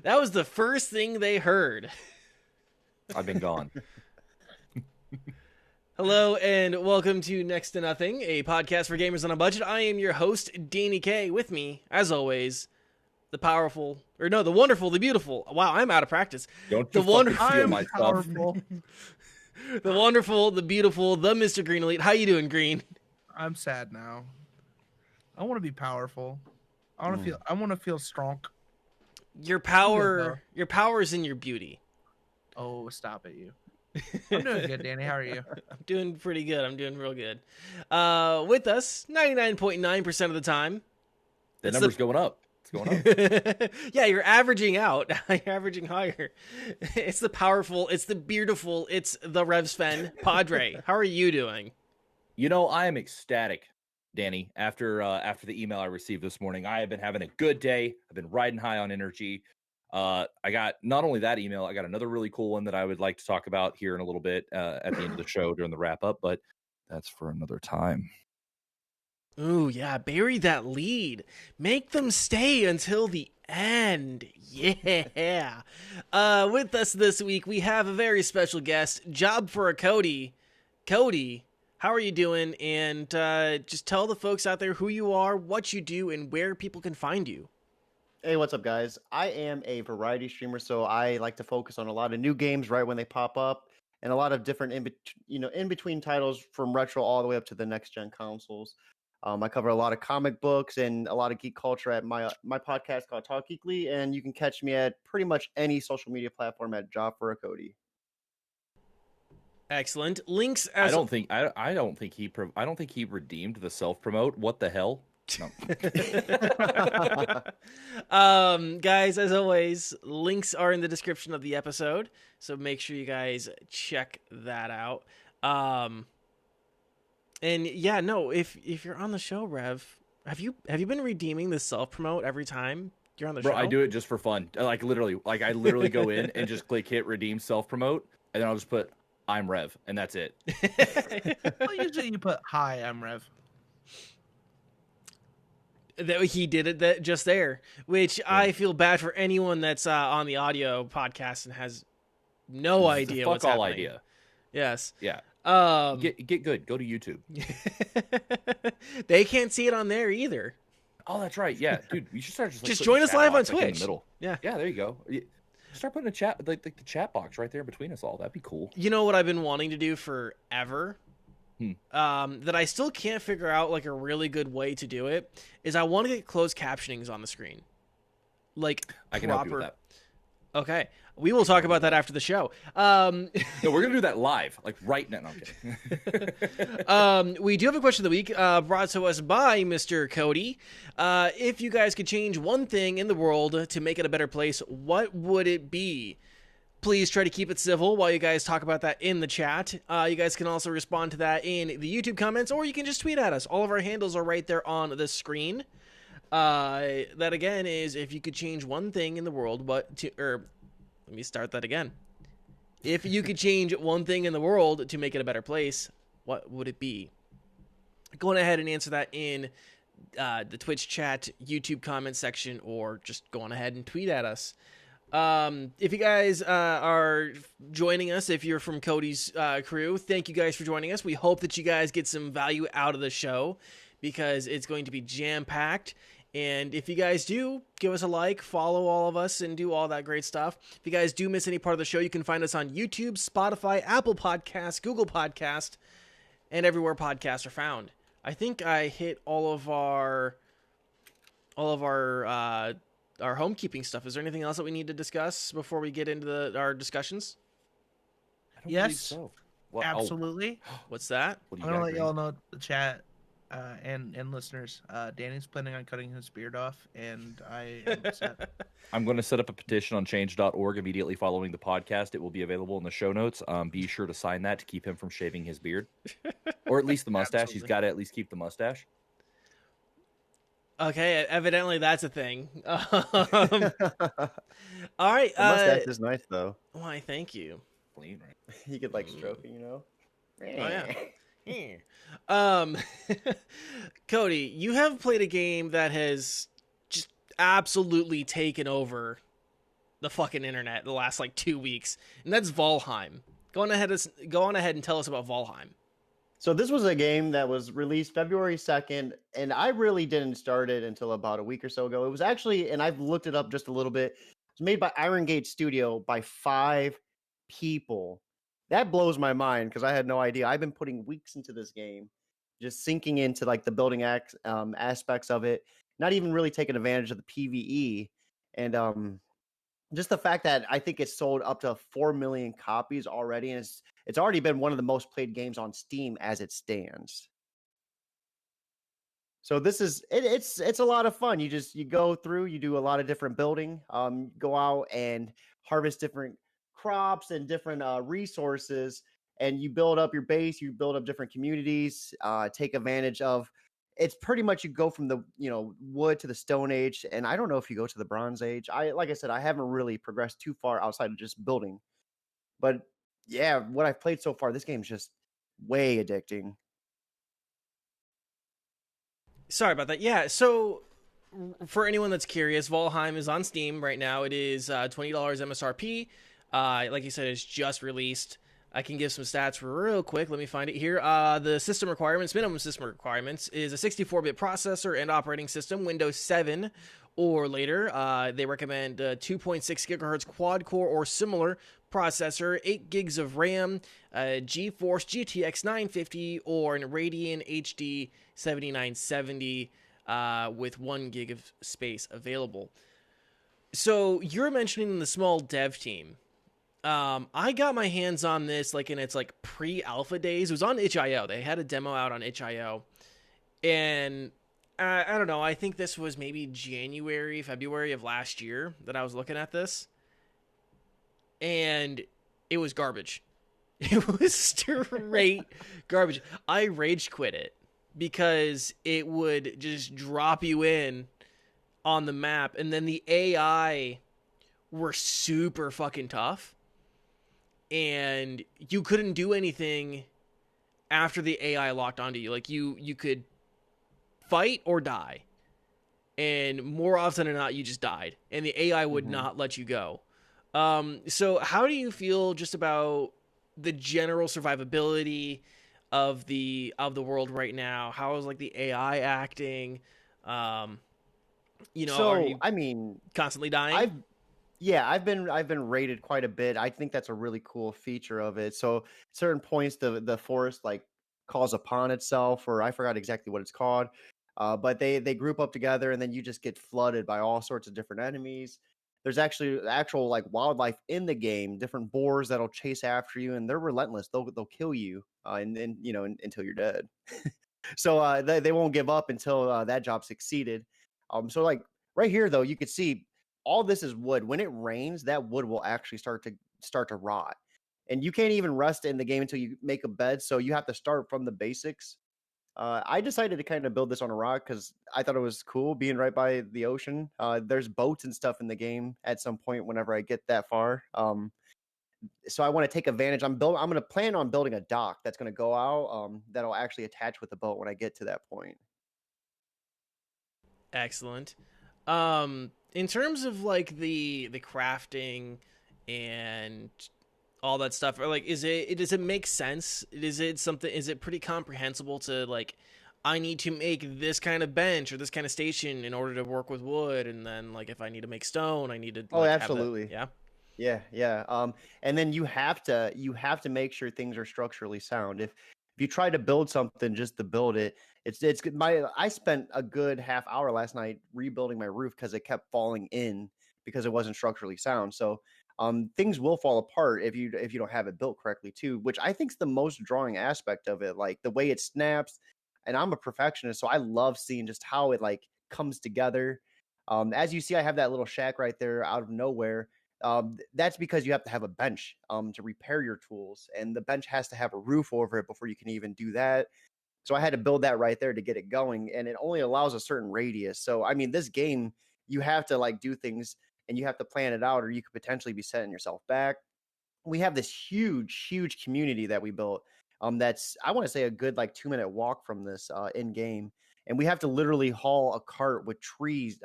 That was the first thing they heard. I've been gone. Hello and welcome to Next to Nothing, a podcast for gamers on a budget. I am your host, Danny K. With me, as always, the wonderful, the beautiful. Wow, I'm out of practice. Don't the you fucking steal my stuff. Powerful. The wonderful, the beautiful, the Mr. Green Elite. How you doing, Green? I'm sad now. I want to be powerful. I want to feel strong. Your power is in your beauty. Oh, stop it, you. I'm doing good, Danny. How are you? I'm doing pretty good. I'm doing real good. With us, 99.9% of the time. The number's going up. It's going up. Yeah, you're averaging out. You're averaging higher. It's the powerful. It's the beautiful. It's the Revsven Padre. How are you doing? You know, I am ecstatic, Danny. After the email I received this morning, I have been having a good day. I've been riding high on energy. I got not only that email, I got another really cool one that I would like to talk about here in a little bit at the end of the show during the wrap up, but that's for another time. Ooh, yeah, bury that lead. Make them stay until the end. Yeah. With us this week, we have a very special guest, Job for a Cody. Cody, how are you doing? And just tell the folks out there who you are, what you do, and where people can find you. Hey, what's up, guys? I am a variety streamer, so I like to focus on a lot of new games right when they pop up, and a lot of different in between titles from retro all the way up to the next gen consoles. I cover a lot of comic books and a lot of geek culture at my podcast called Talk Geekly, and you can catch me at pretty much any social media platform at Job for a Cody. Excellent. Links I as don't think he redeemed the self promote. What the hell? No. Guys, as always, links are in the description of the episode, so make sure you guys check that out. And yeah, no, if you're on the show, Rev, have you been redeeming the self promote every time you're on the show? Bro, I do it just for fun. I literally go in and just click hit redeem self promote, and then I'll just put I'm Rev, and that's it. Well, usually you put hi, I'm Rev. That he did it just there, which yeah. I feel bad for anyone that's on the audio podcast and has no idea what's happening. Idea. Yes. Yeah. Get good. Go to YouTube. They can't see it on there either. Oh, that's right. Yeah, dude, you should start just join us live on Twitch. In the middle. Yeah. There you go. Start putting a chat like the chat box right there between us all. That'd be cool. You know what I've been wanting to do forever? That I still can't figure out like a really good way to do it is I want to get closed captionings on the screen. Like I can help you with that. Okay. We will talk about that after the show. No, we're going to do that live, like right now. No, I'm kidding. We do have a question of the week brought to us by Mr. Cody. If you guys could change one thing in the world to make it a better place, what would it be? Please try to keep it civil while you guys talk about that in the chat. You guys can also respond to that in the YouTube comments, or you can just tweet at us. All of our handles are right there on the screen. That again is if you could change one thing in the world, let me start that again. If you could change one thing in the world to make it a better place, what would it be? Go ahead and answer that in the Twitch chat, YouTube comment section, or just go on ahead and tweet at us. If you guys are joining us, if you're from Cody's crew, thank you guys for joining us. We hope that you guys get some value out of the show because it's going to be jam-packed. And if you guys do, give us a like, follow all of us, and do all that great stuff. If you guys do miss any part of the show, you can find us on YouTube, Spotify, Apple Podcasts, Google Podcasts, and everywhere podcasts are found. I think I hit all of our homekeeping stuff. Is there anything else that we need to discuss before we get into our discussions? I don't believe so. Well, absolutely. What's that? I'm gonna let y'all know the chat and listeners. Danny's planning on cutting his beard off, and I am upset. I'm going to set up a petition on change.org immediately following the podcast. It will be available in the show notes. Be sure to sign that to keep him from shaving his beard, or at least the mustache. Absolutely. He's got to at least keep the mustache. Okay, evidently that's a thing. All right. The mustache is nice, though. Why, thank you. You could, like, stroke it, you know? Oh, yeah. um, Cody, you have played a game that has just absolutely taken over the fucking internet the last like 2 weeks, and that's Valheim. Go on ahead and tell us about Valheim. So this was a game that was released February 2nd, and I really didn't start it until about a week or so ago. It was actually, and I've looked it up just a little bit, it's made by Iron Gate Studio by 5 people. That blows my mind because I had no idea. I've been putting weeks into this game, just sinking into like the building aspects of it, not even really taking advantage of the PvE. And just the fact that I think it's sold up to 4 million copies already, and it's already been one of the most played games on Steam as it stands. So this is it's a lot of fun. You go through, you do a lot of different building, go out and harvest different crops and different resources, and you build up your base. You build up different communities. Take advantage of. It's pretty much you go from the wood to the Stone Age, and I don't know if you go to the Bronze Age. Like I said, I haven't really progressed too far outside of just building, but yeah, what I've played so far, this game's just way addicting. Sorry about that. Yeah, so for anyone that's curious, Valheim is on Steam right now. It is $20 MSRP. Like you said, it's just released. I can give some stats real quick. Let me find it here. The system requirements, minimum system requirements, is a 64-bit processor and operating system, Windows 7 or later. They recommend 2.6 gigahertz quad core or similar processor, 8 gigs of RAM, GeForce GTX 950 or an Radeon HD 7970 with 1 gig of space available. So you're mentioning the small dev team. I got my hands on this like in its like pre-alpha days. It was on itch.io. They had a demo out on itch.io, and I don't know. I think this was maybe January, February of last year that I was looking at this, and it was garbage. It was straight garbage. I rage quit it because it would just drop you in on the map, and then the AI were super fucking tough. And you couldn't do anything after the AI locked onto you. Like you could fight or die, and more often than not, you just died, and the AI would not let you go. So how do you feel just about the general survivability of the world right now? How is like the AI acting? Are you I mean, constantly dying? I've been rated quite a bit. I think that's a really cool feature of it. So at certain points, the forest like calls upon itself, or I forgot exactly what it's called. But they group up together, and then you just get flooded by all sorts of different enemies. There's actually actual like wildlife in the game, different boars that'll chase after you, and they're relentless. They'll kill you, and until you're dead. So they won't give up until that job succeeded. So like right here though, you could see all this is wood. When it rains, that wood will actually start to rot, and you can't even rest in the game until you make a bed. So you have to start from the basics. I decided to kind of build this on a rock because I thought it was cool being right by the ocean. There's boats and stuff in the game at some point whenever I get that far. So I want to take advantage. I'm going to plan on building a dock that's going to go out. That'll actually attach with the boat when I get to that point. Excellent. In terms of like the crafting and all that stuff, or like does it make sense? Is it pretty comprehensible to like I need to make this kind of bench or this kind of station in order to work with wood, and then like if I need to make stone, I need to Oh, like absolutely. yeah. Yeah. And then you have to make sure things are structurally sound. If you try to build something just to build it, it's good. I spent a good half hour last night rebuilding my roof because it kept falling in because it wasn't structurally sound. So things will fall apart if you don't have it built correctly too, which I think is the most drawing aspect of it, like the way it snaps. And I'm a perfectionist, so I love seeing just how it like comes together. As you see, I have that little shack right there out of nowhere. That's because you have to have a bench to repair your tools, and the bench has to have a roof over it before you can even do that. So I had to build that right there to get it going, and it only allows a certain radius. So I mean, this game, you have to like do things and you have to plan it out, or you could potentially be setting yourself back. We have this huge community that we built. That's, I want to say, a good like 2-minute walk from this in game, and we have to literally haul a cart with trees,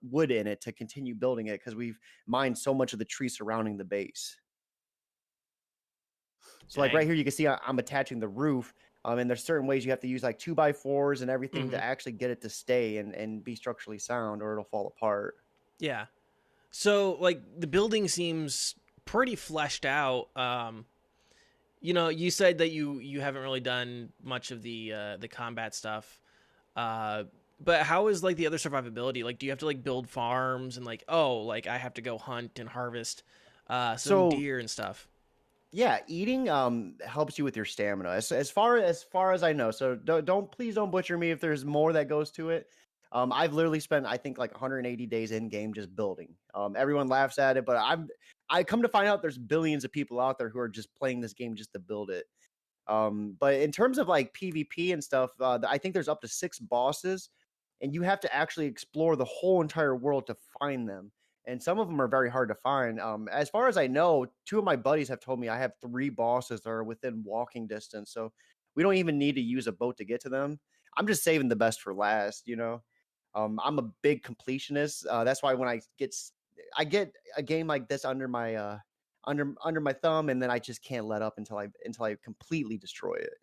wood in it to continue building it because we've mined so much of the tree surrounding the base. So like right Dang. here, you can see I'm attaching the roof. And there's certain ways you have to use like 2x4s and everything Mhm. to actually get it to stay and be structurally sound, or it'll fall apart. Yeah. So like the building seems pretty fleshed out. You said that you haven't really done much of the combat stuff. Uh, but how is like the other survivability? Like, do you have to like build farms and like, oh, like I have to go hunt and harvest some So deer and stuff? yeah, eating helps you with your stamina. As far as I know. So please don't butcher me if there's more that goes to it. I've literally spent, I think, like 180 days in game just building. Everyone laughs at it, but I come to find out there's billions of people out there who are just playing this game just to build it. But in terms of like PvP and stuff, I think there's up to 6 bosses, and you have to actually explore the whole entire world to find them. And some of them are very hard to find. As far as I know, 2 of my buddies have told me I have 3 bosses that are within walking distance, so we don't even need to use a boat to get to them. I'm just saving the best for last, you know. I'm a big completionist. That's why when I get a game like this under my thumb, and then I just can't let up until I completely destroy it.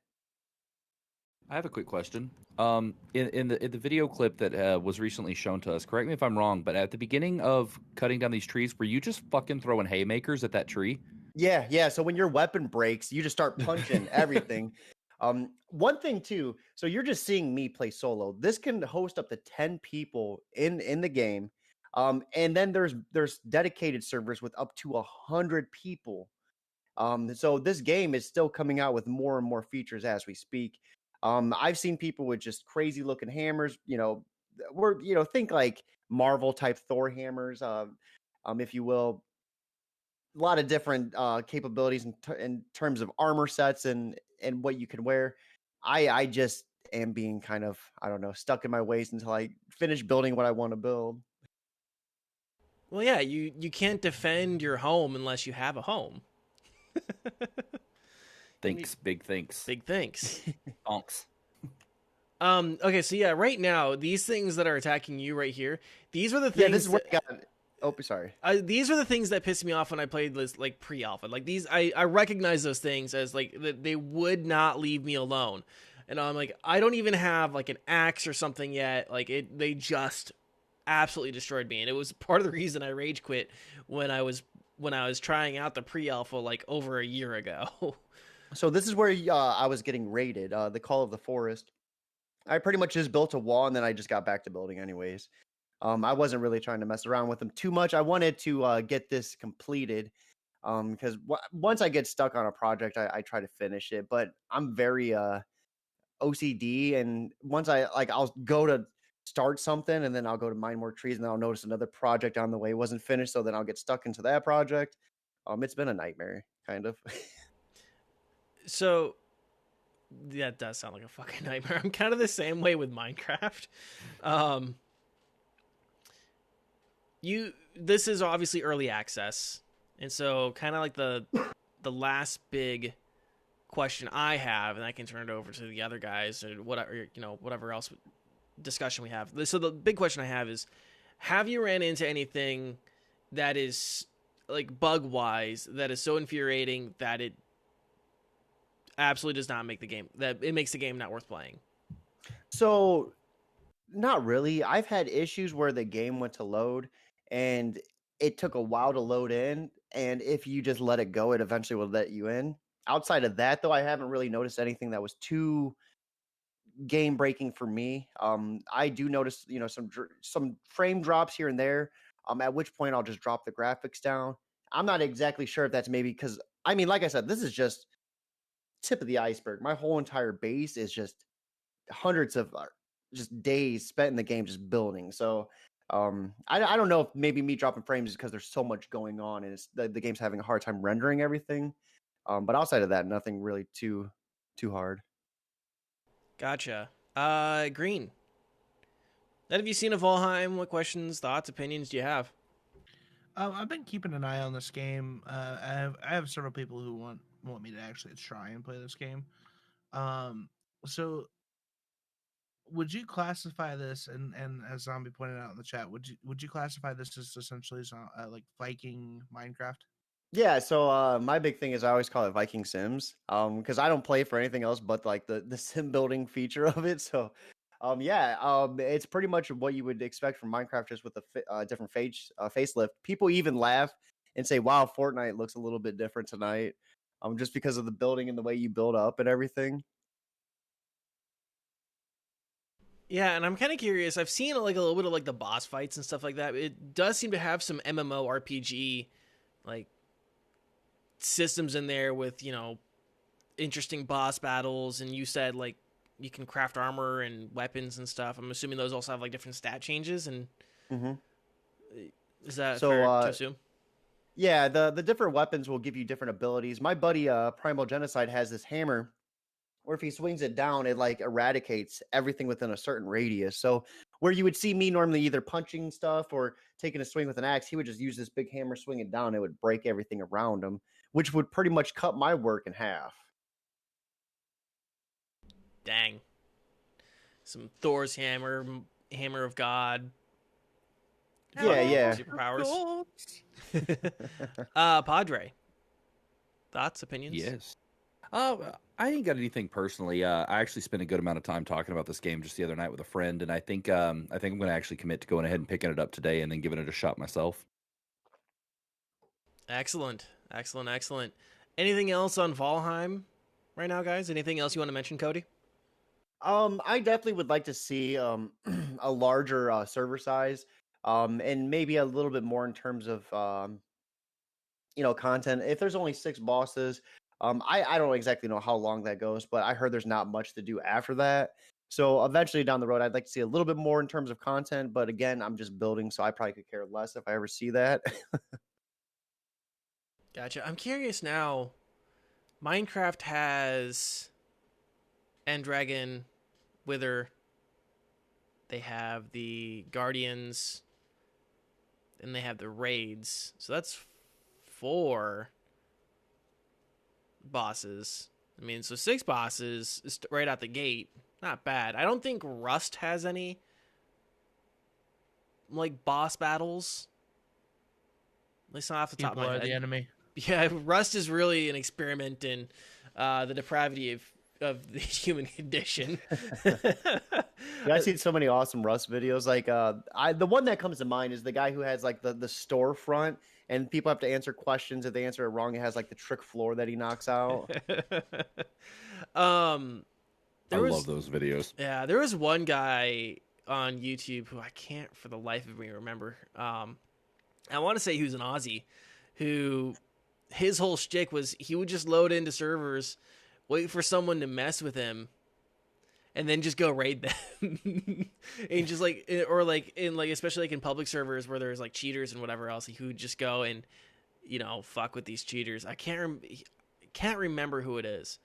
I have a quick question. In the video clip that was recently shown to us, correct me if I'm wrong, but at the beginning of cutting down these trees, were you just fucking throwing haymakers at that tree? Yeah. So when your weapon breaks, you just start punching everything. One thing too. So you're just seeing me play solo. This can host up to 10 people in the game. And then there's dedicated servers with up to 100 people. So this game is still coming out with more and more features as we speak. I've seen people with just crazy looking hammers. Think like Marvel type Thor hammers, if you will. A lot of different capabilities in terms of armor sets and what you can wear. I just am being kind of, I don't know, stuck in my ways until I finish building what I want to build. Well, yeah, you can't defend your home unless you have a home. Thanks, big thanks. Big thanks. Donks. Okay, so yeah, right now these things that are attacking you right here, these are the things. Yeah, this is where I got. Oh, sorry. These are the things that pissed me off when I played this like pre-alpha. Like these, I recognize those things as like they would not leave me alone, and I'm like, I don't even have like an axe or something yet. Like they just absolutely destroyed me, and it was part of the reason I rage quit when I was trying out the pre-alpha like over a year ago. So this is where I was getting raided. The Call of the Forest. I pretty much just built a wall, and then I just got back to building anyways. I wasn't really trying to mess around with them too much. I wanted to get this completed because once I get stuck on a project, I try to finish it. But I'm very OCD, and once I'll go to start something, and then I'll go to mine more trees, and then I'll notice another project on the way wasn't finished, so then I'll get stuck into that project. It's been a nightmare, kind of. So that does sound like a fucking nightmare. I'm kind of the same way with Minecraft. This is obviously early access, and so kind of like the last big question I have, and I can turn it over to the other guys or whatever else discussion we have. So the big question I have you ran into anything that is like bug wise that is so infuriating that it absolutely does not make the game, that it makes the game not worth playing? So, not really. I've had issues where the game went to load and it took a while to load in. And if you just let it go, it eventually will let you in. Outside of that, though, I haven't really noticed anything that was too game breaking for me. I do notice, some frame drops here and there. At which point I'll just drop the graphics down. I'm not exactly sure if that's maybe because, I mean, like I said, this is just tip of the iceberg. My whole entire base is just hundreds of just days spent in the game just building. So I don't know if maybe me dropping frames is because there's so much going on and the game's having a hard time rendering everything. But outside of that, nothing really too hard. Gotcha. Green. Have you seen a Valheim? What questions, thoughts, opinions do you have? I've been keeping an eye on this game. I have several people who want me to actually try and play this game. So would you classify this, and as Zombie pointed out in the chat, would you classify this as essentially like Viking Minecraft? Yeah, so my big thing is I always call it Viking Sims, because I don't play for anything else but like the sim building feature of it. So, it's pretty much what you would expect from Minecraft, just with a different facelift. People even laugh and say, "Wow, Fortnite looks a little bit different tonight," just because of the building and the way you build up and everything. Yeah, and I'm kind of curious. I've seen like a little bit of like the boss fights and stuff like that. It does seem to have some MMORPG like systems in there with, interesting boss battles, and you said like you can craft armor and weapons and stuff. I'm assuming those also have like different stat changes, and Mm-hmm. is that So, fair to assume? yeah, the different weapons will give you different abilities. My buddy, Primal Genocide, has this hammer or if he swings it down, it like eradicates everything within a certain radius. So where you would see me normally either punching stuff or taking a swing with an axe, he would just use this big hammer, swing it down. It would break everything around him, which would pretty much cut my work in half. Dang. Some Thor's hammer, hammer of God. Yeah. Superpowers. Padre. Thoughts, opinions? Yes. I ain't got anything personally. I actually spent a good amount of time talking about this game just the other night with a friend, and I think I'm going to actually commit to going ahead and picking it up today and then giving it a shot myself. Excellent. Anything else on Valheim right now, guys? Anything else you want to mention, Cody? I definitely would like to see a larger server size, and maybe a little bit more in terms of content. If there's only 6 bosses, I don't exactly know how long that goes, but I heard there's not much to do after that. So eventually down the road, I'd like to see a little bit more in terms of content. But again, I'm just building, so I probably could care less if I ever see that. Gotcha. I'm curious now. Minecraft has Dragon, Wither. They have the Guardians. And they have the raids. So that's 4 bosses. I mean, so 6 bosses right out the gate. Not bad. I don't think Rust has any like boss battles. At least not off the top of my head. The enemy. Yeah, Rust is really an experiment in the depravity of the human condition. Yeah, I've seen so many awesome Rust videos. Like, the one that comes to mind is the guy who has like the storefront, and people have to answer questions. If they answer it wrong, it has like the trick floor that he knocks out. I love those videos. Yeah, there was one guy on YouTube who I can't for the life of me remember. I want to say he was an Aussie who his whole shtick was he would just load into servers, wait for someone to mess with him, and then just go raid them. And just like, or like in like, especially like in public servers where there's like cheaters and whatever else, he would just go and, fuck with these cheaters. I can't remember who it is.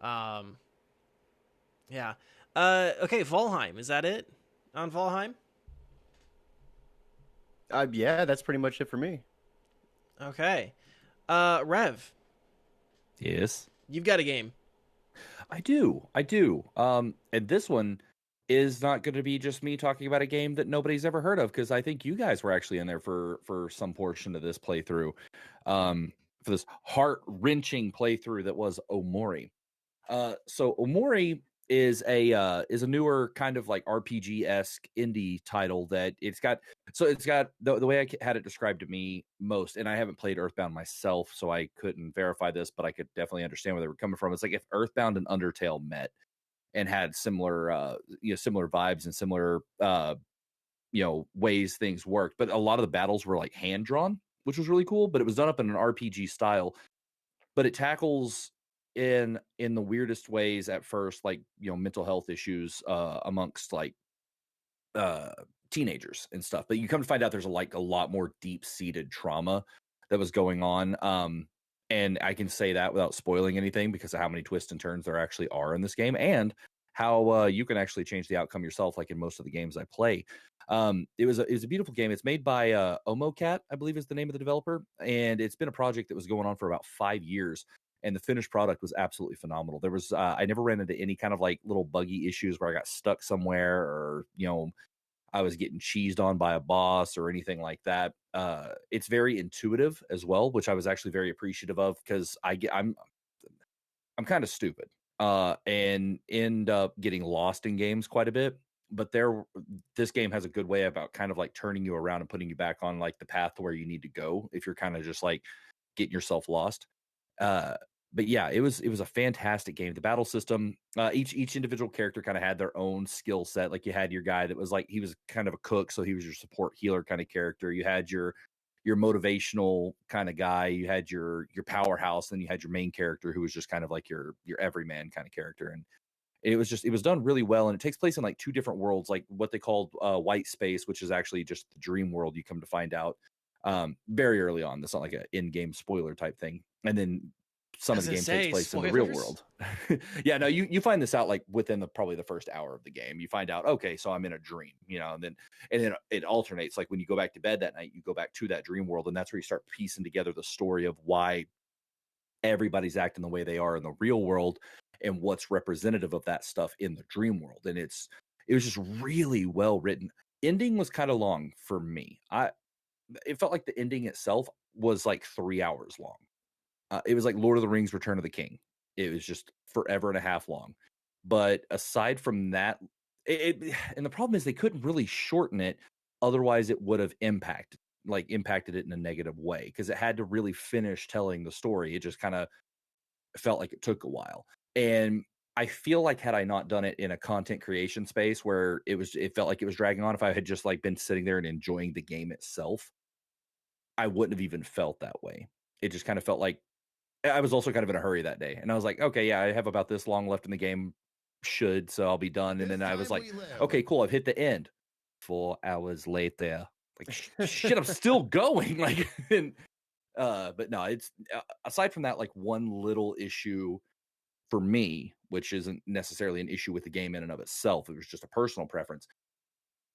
Yeah. Okay. Valheim. Is that it on Valheim? Yeah, that's pretty much it for me. Okay. Rev. Yes. You've got a game. I do. And this one is not going to be just me talking about a game that nobody's ever heard of, because I think you guys were actually in there for some portion of this playthrough, for this heart-wrenching playthrough that was Omori. So Omori is a newer kind of like RPG-esque indie title that it's got the way I had it described to me most, and I haven't played Earthbound myself, so I couldn't verify this, but I could definitely understand where they were coming from. It's like if Earthbound and Undertale met and had similar similar vibes and similar ways things worked, but a lot of the battles were like hand drawn, which was really cool, but it was done up in an RPG style, but it tackles in the weirdest ways at first, like mental health issues amongst like teenagers and stuff, but you come to find out there's a lot more deep-seated trauma that was going on, and I can say that without spoiling anything because of how many twists and turns there actually are in this game, and how you can actually change the outcome yourself, like in most of the games I play. It was a beautiful game. It's made by Omocat, I believe is the name of the developer, and it's been a project that was going on for about 5 years. and the finished product was absolutely phenomenal. There was I never ran into any kind of like little buggy issues where I got stuck somewhere, or I was getting cheesed on by a boss or anything like that. It's very intuitive as well, which I was actually very appreciative of, because I'm kind of stupid and end up getting lost in games quite a bit. But this game has a good way about kind of like turning you around and putting you back on like the path to where you need to go if you're kind of just like getting yourself lost. Uh, but yeah, it was a fantastic game. The battle system, each individual character kind of had their own skill set. Like you had your guy that was like, he was kind of a cook, so he was your support healer kind of character. You had your motivational kind of guy. You had your powerhouse, then you had your main character who was just kind of like your everyman kind of character. And it was done really well, and it takes place in like two different worlds, like what they called white space, which is actually just the dream world. You come to find out very early on. That's not like an in-game spoiler type thing. And then some of the game takes place in the real world. Yeah, no, you find this out like within probably the first hour of the game. You find out, okay, so I'm in a dream, and then it alternates. Like when you go back to bed that night, you go back to that dream world, and that's where you start piecing together the story of why everybody's acting the way they are in the real world and what's representative of that stuff in the dream world. And it was just really well written. Ending was kind of long for me. It felt like the ending itself was like 3 hours long. It was like Lord of the Rings Return of the King. It was just forever and a half long. But aside from that, and the problem is they couldn't really shorten it, otherwise it would have impacted it in a negative way, because it had to really finish telling the story. It just kind of felt like it took a while. And I feel like had I not done it in a content creation space where it felt like it was dragging on, if I had just like been sitting there and enjoying the game itself, I wouldn't have even felt that way. It just kind of felt like I was also kind of in a hurry that day. And I was like, okay, yeah, I have about this long left in the game, so I'll be done. And then I was like, okay, cool, I've hit the end. 4 hours later, like shit, I'm still going. Like, but no, it's aside from that, like one little issue for me, which isn't necessarily an issue with the game in and of itself. It was just a personal preference.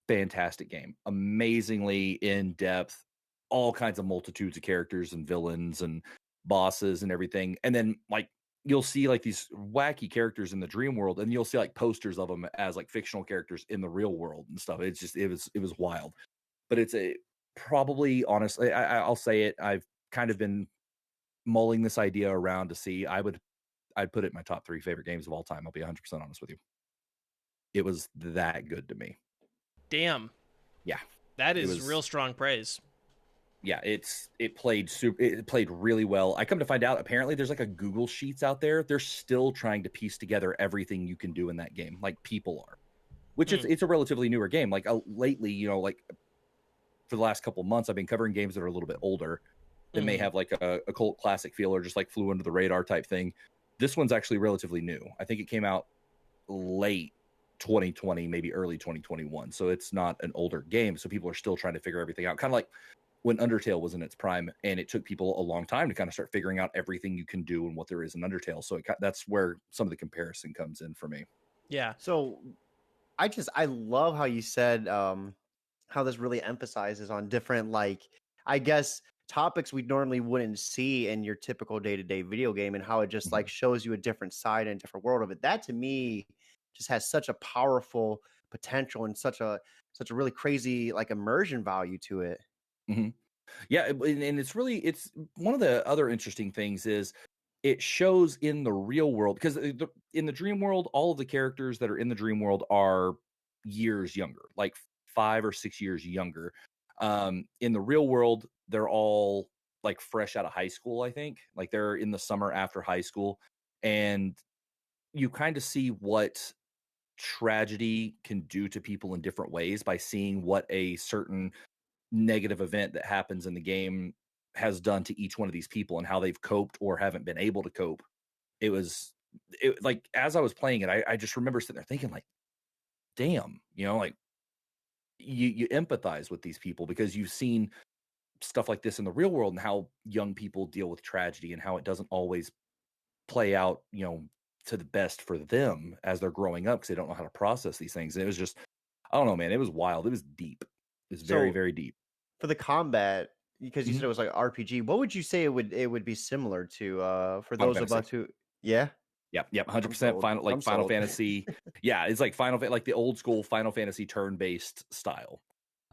Fantastic game, amazingly in depth, all kinds of multitudes of characters and villains and bosses and everything. And then like you'll see like these wacky characters in the dream world, and you'll see like posters of them as like fictional characters in the real world and stuff. It's just it was wild. But it's probably, honestly, I'll say it, I've kind of been mulling this idea around to see. I'd put it in my top 3 favorite games of all time. I'll be 100% honest with you. It was that good to me. Damn. Yeah. That is real strong praise. Yeah, it played really well. I come to find out, apparently there's like a Google Sheets out there. They're still trying to piece together everything you can do in that game, like people are. Which it's a relatively newer game. Like lately, like for the last couple months, I've been covering games that are a little bit older that may have like a cult classic feel, or just like flew under the radar type thing. This one's actually relatively new. I think it came out late 2020, maybe early 2021. So it's not an older game. So people are still trying to figure everything out. Kind of like when Undertale was in its prime, and it took people a long time to kind of start figuring out everything you can do and what there is in Undertale. So that's where some of the comparison comes in for me. Yeah. So I love how you said how this really emphasizes on different, like, I guess, topics we normally wouldn't see in your typical day-to-day video game, and how it just like shows you a different side and different world of it. That to me just has such a powerful potential and such a really crazy like immersion value to it. Yeah, and it's one of the other interesting things is it shows in the real world, because in the dream world, all of the characters that are in the dream world are years younger, like 5 or 6 years younger. In the real world, they're all like fresh out of high school. I think like they're in the summer after high school, and you kind of see what tragedy can do to people in different ways by seeing what a certain negative event that happens in the game has done to each one of these people and how they've coped or haven't been able to cope. It like, as I was playing it, I just remember sitting there thinking like, damn, like you empathize with these people because you've seen stuff like this in the real world, and how young people deal with tragedy and how it doesn't always play out, to the best for them as they're growing up, because they don't know how to process these things. And it was just, I don't know, man, it was wild. It was deep. It was very, very deep. For the combat, because you said it was like RPG. What would you say it would be similar to for Final those of us Fantasy. who yep, Yep, 100% sold. Final I'm Final sold. Fantasy. Yeah, it's like like the old school Final Fantasy turn-based style.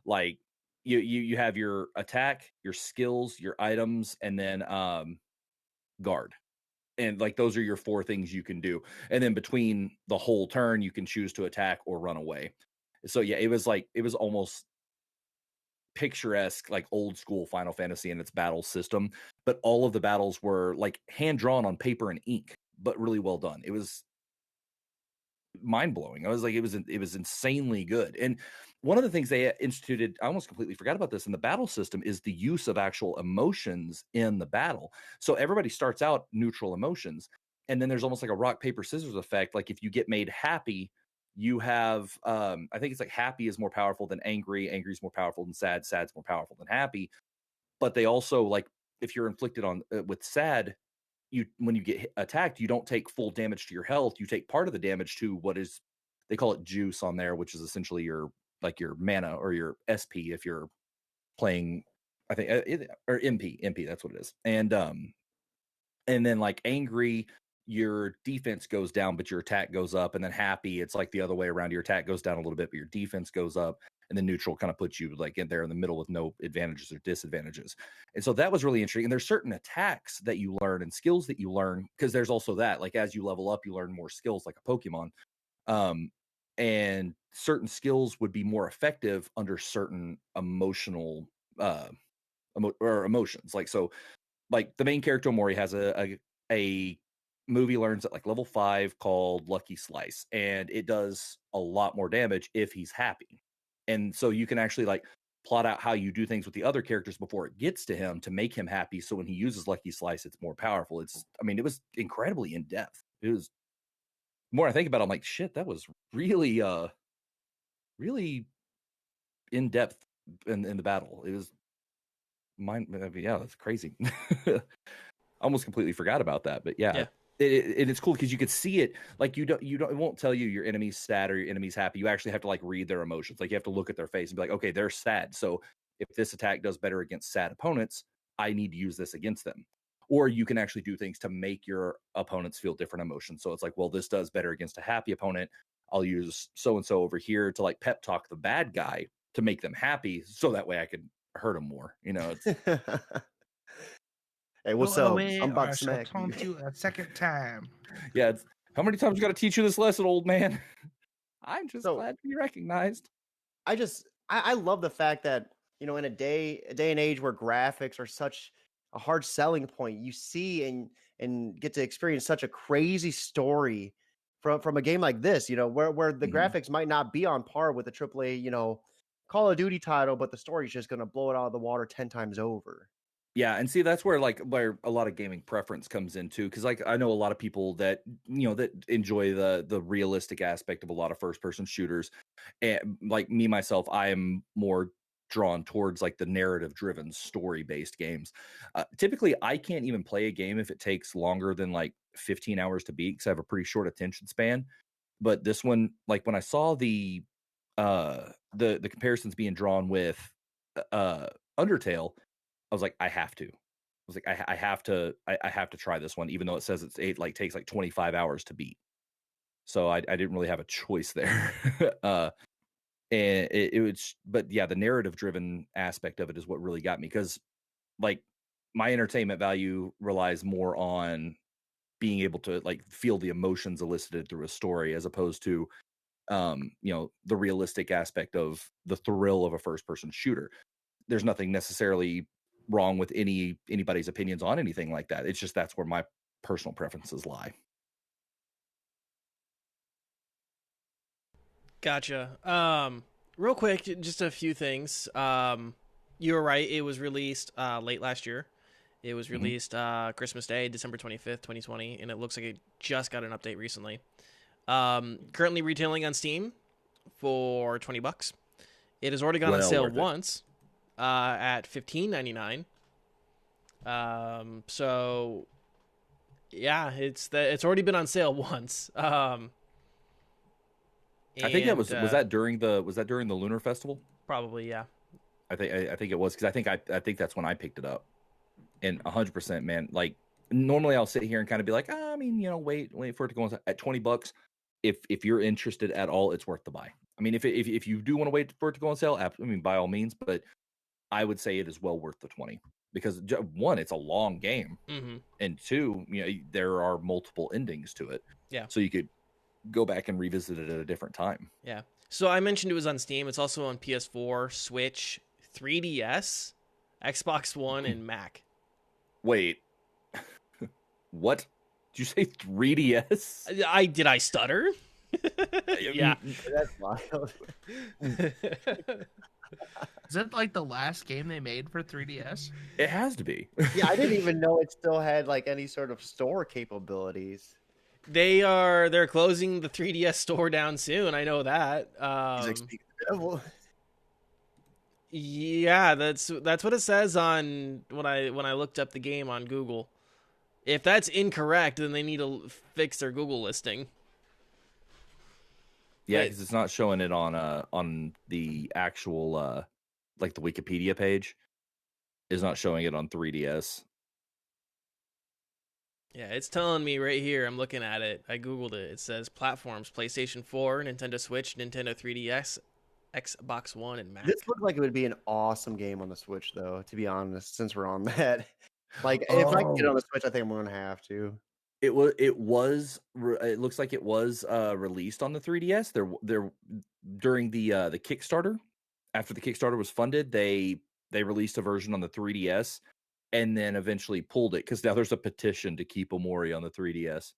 Like you have your attack, your skills, your items, and then guard. And like those are your 4 things you can do. And then between the whole turn, you can choose to attack or run away. So yeah, it was almost picturesque, like old school Final Fantasy in its battle system, but all of the battles were like hand drawn on paper and ink, but really well done. It was mind blowing. I was like, it was insanely good. And one of the things they instituted, I almost completely forgot about this in the battle system, is the use of actual emotions in the battle. So everybody starts out neutral emotions, and then there's almost like a rock paper scissors effect. Like if you get made happy, you have I think it's like happy is more powerful than angry, angry is more powerful than sad, sad's more powerful than happy. But they also, like, if you're inflicted on with sad, you when you get attacked, you don't take full damage to your health. You take part of the damage to what is, they call it juice on there, which is essentially your like your mana or your SP if you're playing, I think or MP, that's what it is. And then like angry, your defense goes down, but your attack goes up. And then happy, it's like the other way around. Your attack goes down a little bit, but your defense goes up. And then neutral kind of puts you like in there in the middle with no advantages or disadvantages. And so that was really interesting. And there's certain attacks that you learn and skills that you learn, because there's also that, like, as you level up, you learn more skills like a Pokemon. And certain skills would be more effective under certain emotional or emotions. Like, so like the main character Omori has a move he learns at like level 5 called Lucky Slice, and it does a lot more damage if he's happy. And so you can actually like plot out how you do things with the other characters before it gets to him to make him happy. So when he uses Lucky Slice, it's more powerful. I mean, it was incredibly in depth. It was, the more I think about it, I'm like, shit, that was really, really in depth in the battle. It was yeah, that's crazy. I almost completely forgot about that, but yeah. It's cool because you could see it. Like you don't it won't tell you your enemy's sad or your enemy's happy. You actually have to like read their emotions. Like you have to look at their face and be like, okay, they're sad, so if this attack does better against sad opponents, I need to use this against them. Or you can actually do things to make your opponents feel different emotions. So it's like, well, this does better against a happy opponent, I'll use so and so over here to like pep talk the bad guy to make them happy, so that way I could hurt them more. You know, it's Hey, what's Go up? away, I'm or about I to shall smack you. taunt you a second time. yeah. It's, how many times you got to teach you this lesson, old man? I'm just So- glad to be recognized. I love the fact that, you know, in a day and age where graphics are such a hard selling point, you see and get to experience such a crazy story from a game like this, you know, where the Mhm. graphics might not be on par with a AAA, you know, Call of Duty title, but the story's just going to blow it out of the water 10 times over. Yeah, and see that's where a lot of gaming preference comes into, because like I know a lot of people that, you know, that enjoy the realistic aspect of a lot of first person shooters, and like me myself, I am more drawn towards like the narrative driven story based games. Typically, I can't even play a game if it takes longer than like 15 hours to beat, because I have a pretty short attention span. But this one, like when I saw the comparisons being drawn with Undertale, I was like, I have to. I was like, I have to. I have to try this one, even though it says it like takes like 25 hours to beat. So I didn't really have a choice there. And it was, but yeah, the narrative driven aspect of it is what really got me, because like my entertainment value relies more on being able to like feel the emotions elicited through a story, as opposed to you know, the realistic aspect of the thrill of a first person shooter. There's nothing necessarily wrong with anybody's opinions on anything like that. It's just that's where my personal preferences lie. Gotcha. Real quick, just a few things. You were right. It was released late last year. It was released Christmas Day, December 25th, 2020, and it looks like it just got an update recently. Currently retailing on Steam for $20. It has already gone on Well sale worth it. once at $15.99. So yeah, it's already been on sale once. I think that was that during the Lunar Festival? Probably, yeah. I think it was because I think that's when I picked it up. And 100%, man. Like normally I'll sit here and kind of be like, I mean, wait for it to go on at $20. If you're interested at all, it's worth the buy. I mean, if you do want to wait for it to go on sale, I mean, by all means. But I would say it is well worth the 20 because one, it's a long game, and two, there are multiple endings to it. Yeah. So you could go back and revisit it at a different time. Yeah. So I mentioned it was on Steam. It's also on PS4, Switch, 3DS, Xbox One, and Mac. Wait, what? Did you say 3DS? Did I stutter? Yeah. That's wild. Is that like the last game they made for 3DS? It has to be. Yeah, I didn't even know it still had like any sort of store capabilities. They're closing the 3DS store down soon. I know that. He's like, speak of the devil. Yeah, that's what it says on when I looked up the game on Google. If that's incorrect, then they need to fix their Google listing. Yeah, because it's not showing it on the actual like the Wikipedia page. Is not showing it on 3DS. Yeah, it's telling me right here. I'm looking at it. I Googled it. It says platforms: PlayStation 4, Nintendo Switch, Nintendo 3DS, Xbox One, and Mac. This looked like it would be an awesome game on the Switch, though, to be honest, since we're on that. Like, if I can get it on the Switch, I think I'm going to have to. It looks like it was released on the 3DS. There during the Kickstarter. After the Kickstarter was funded, they released a version on the 3DS and then eventually pulled it because now there's a petition to keep Omori on the 3DS.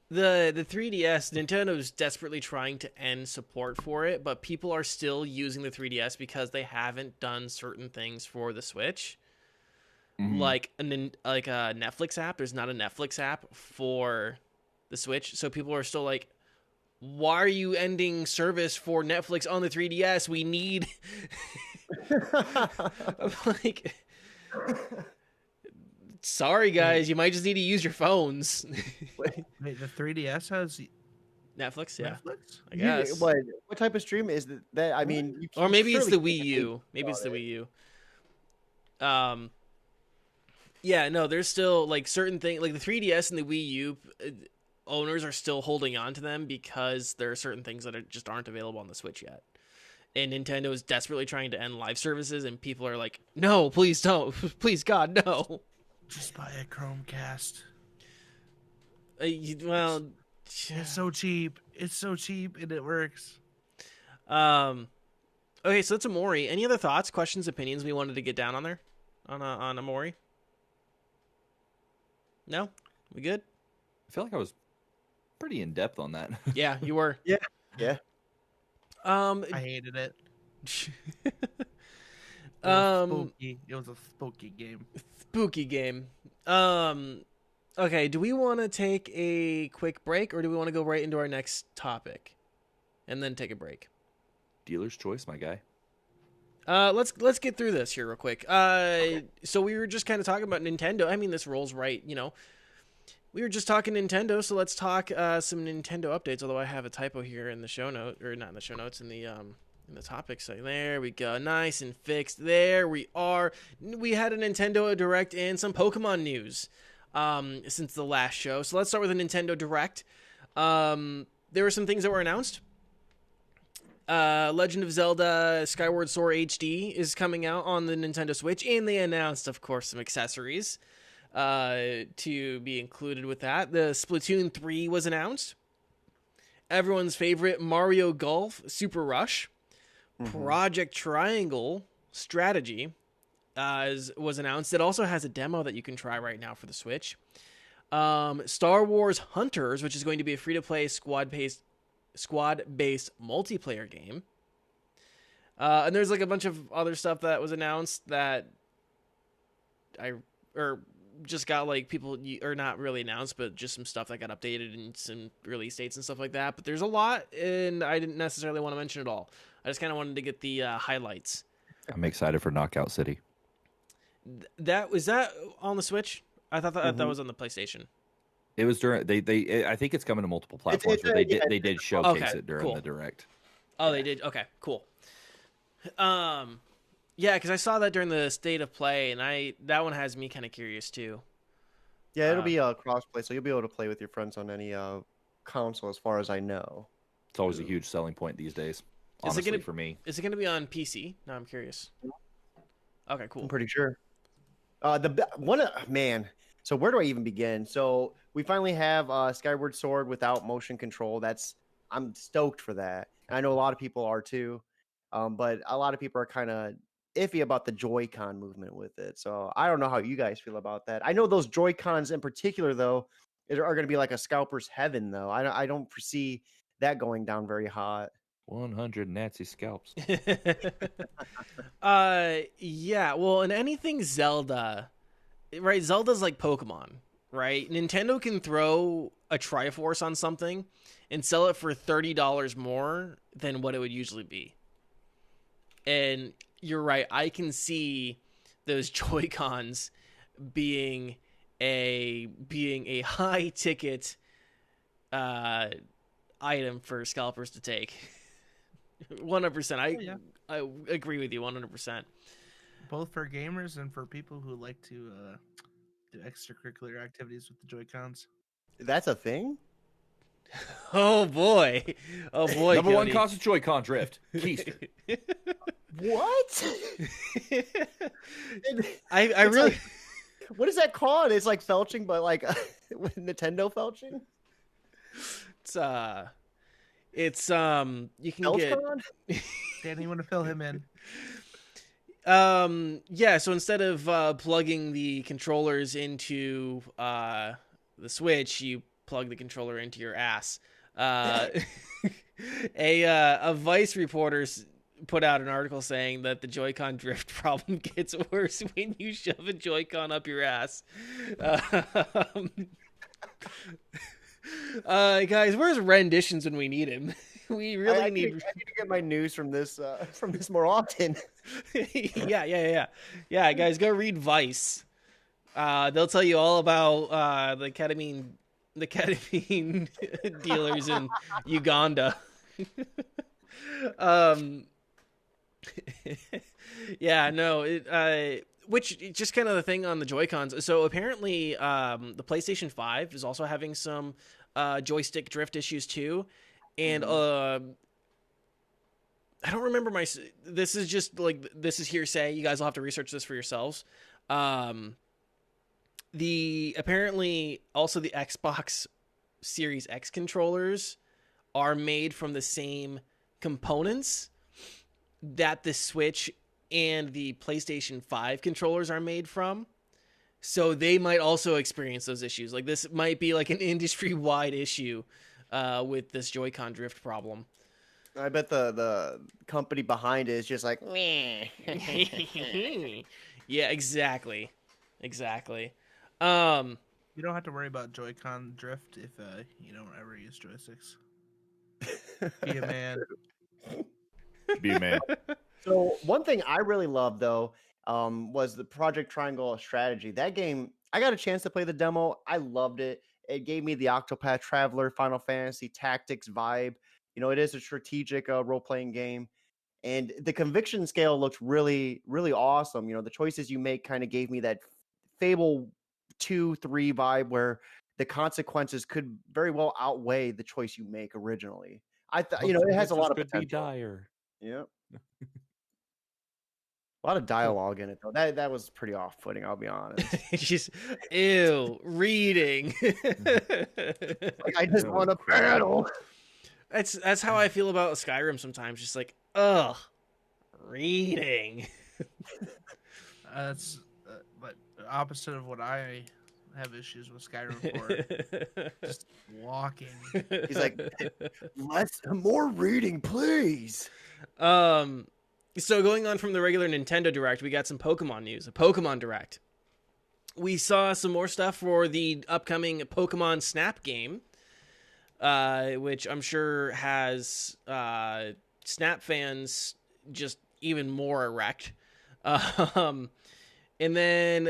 The 3DS, Nintendo's desperately trying to end support for it, but people are still using the 3DS because they haven't done certain things for the Switch. Like a Netflix app. There's not a Netflix app for the Switch, so people are still like, why are you ending service for Netflix on the 3DS? We need I'm like, sorry guys, you might just need to use your phones. Wait, the 3DS has Netflix, yeah. Netflix? I guess. What type of stream is that? I mean, Or maybe it's the surely Wii can't U. Maybe about it's the it. Wii U. Yeah, no, there's still like certain things, like the 3DS and the Wii U owners are still holding on to them because there are certain things that just aren't available on the Switch yet. And Nintendo is desperately trying to end live services, and people are like, no, please don't. Please, God, no. Just buy a Chromecast. Well, It's so cheap. It's so cheap, and it works. okay, so that's Omori. Any other thoughts, questions, opinions we wanted to get down on there? On Omori? No? We good? I feel like I was pretty in depth on that. Yeah, you were. Yeah. I hated it. It was a spooky game. Spooky game. Okay, do we want to take a quick break, or do we want to go right into our next topic and then take a break? Dealer's choice, my guy. Let's get through this here real quick. So we were just kind of talking about Nintendo. I mean, this rolls right, We were just talking Nintendo, so let's talk some Nintendo updates. Although I have a typo here in the show note, or not in the show notes, in the topics. So there we go, nice and fixed. There we are. We had a Nintendo Direct and some Pokemon news since the last show. So let's start with a Nintendo Direct. There were some things that were announced. Legend of Zelda Skyward Sword HD is coming out on the Nintendo Switch, and they announced, of course, some accessories to be included with that. The Splatoon 3 was announced. Everyone's favorite Mario Golf Super Rush. Project Triangle Strategy was announced. It also has a demo that you can try right now for the Switch. Star Wars Hunters, which is going to be a free-to-play squad-based multiplayer game. And there's like a bunch of other stuff that was announced that just got like people, or not really announced, but just some stuff that got updated and some release dates and stuff like that. But there's a lot, and I didn't necessarily want to mention it all. I just kind of wanted to get the highlights. I'm excited for Knockout City. Was that on the Switch? I thought that was on the PlayStation. It was during I think it's coming to multiple platforms, but they did showcase Okay, it during cool. the Direct. Oh, they did. Okay, cool. Yeah, because I saw that during the state of play, and that one has me kind of curious too. Yeah, it'll be a crossplay, so you'll be able to play with your friends on any console, as far as I know. It's always a huge selling point these days. Honestly, for me, is it gonna be on PC? No, I'm curious. Okay, cool. I'm pretty sure. Man. So where do I even begin? So we finally have Skyward Sword without motion control. I'm stoked for that. And I know a lot of people are too, but a lot of people are kind of iffy about the Joy-Con movement with it. So I don't know how you guys feel about that. I know those Joy-Cons in particular, though, are going to be like a scalper's heaven, though. I don't foresee that going down very hot. 100 Nazi scalps. Yeah. Well, in anything Zelda, right? Zelda's like Pokemon, right? Nintendo can throw a Triforce on something and sell it for $30 more than what it would usually be. And you're right. I can see those Joy-Cons being a high ticket item for scalpers to take. 100%. I agree with you 100%. Both for gamers and for people who like to do extracurricular activities with the Joy-Cons. That's a thing? Oh boy. Number Cody. one cause of Joy-Con drift. Keister. What? I really like, what is that called? It's like felching, but like Nintendo felching? It's you can Felchcon? Danny, you want to fill him in? Yeah, so instead of plugging the controllers into the Switch, you plug the controller into your ass. A Vice reporter put out an article saying that the Joy-Con drift problem gets worse when you shove a Joy-Con up your ass. Guys, where's Renditions when we need him? We really need. I need to get my news from this more often. Yeah. Guys, go read Vice. They'll tell you all about the ketamine dealers in Uganda. Yeah, no, which just kind of the thing on the Joy-Cons. So apparently, the PlayStation 5 is also having some joystick drift issues too, and I don't remember this is just like, this is hearsay. You guys will have to research this for yourselves. Apparently also the Xbox Series X controllers are made from the same components that the Switch and the PlayStation 5 controllers are made from. So they might also experience those issues. Like, this might be like an industry-wide issue with this Joy-Con drift problem. I bet the company behind it is just like, Yeah, exactly. You don't have to worry about Joy-Con drift if you don't ever use joysticks. Be a man. Be a man. So one thing I really loved, though, was the Project Triangle strategy. That game, I got a chance to play the demo. I loved it. It gave me the Octopath Traveler, Final Fantasy Tactics vibe. You know, it is a strategic role-playing game. And the conviction scale looked really, really awesome. You know, the choices you make kind of gave me that Fable 2, 3 vibe where the consequences could very well outweigh the choice you make originally. I thought, you know, it has a lot of potential. Be dire. Yeah. A lot of dialogue in it, though. That was pretty off-putting, I'll be honest. It's just, ew, reading. Like, I just want to battle. That's how I feel about Skyrim sometimes. Just like, ugh, reading. That's but opposite of what I have issues with Skyrim for. Just walking. He's like, more reading, please. So going on from the regular Nintendo Direct, we got some Pokemon news. A Pokemon Direct. We saw some more stuff for the upcoming Pokemon Snap game, which I'm sure has Snap fans just even more erect. And then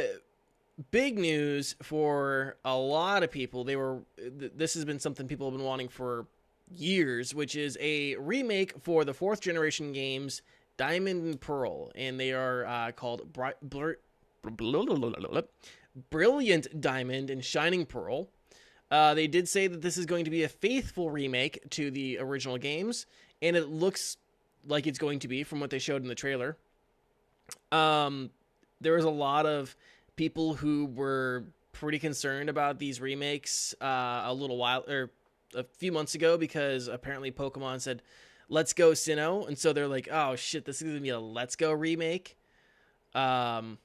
big news for a lot of people. This has been something people have been wanting for years, which is a remake for the 4th generation games Diamond and Pearl, and they are called Brilliant Diamond and Shining Pearl. They did say that this is going to be a faithful remake to the original games, and it looks like it's going to be from what they showed in the trailer. There was a lot of people who were pretty concerned about these remakes a few months ago, because apparently Pokemon said, "Let's go Sinnoh," and so they're like, "Oh shit, this is gonna be a Let's Go remake." From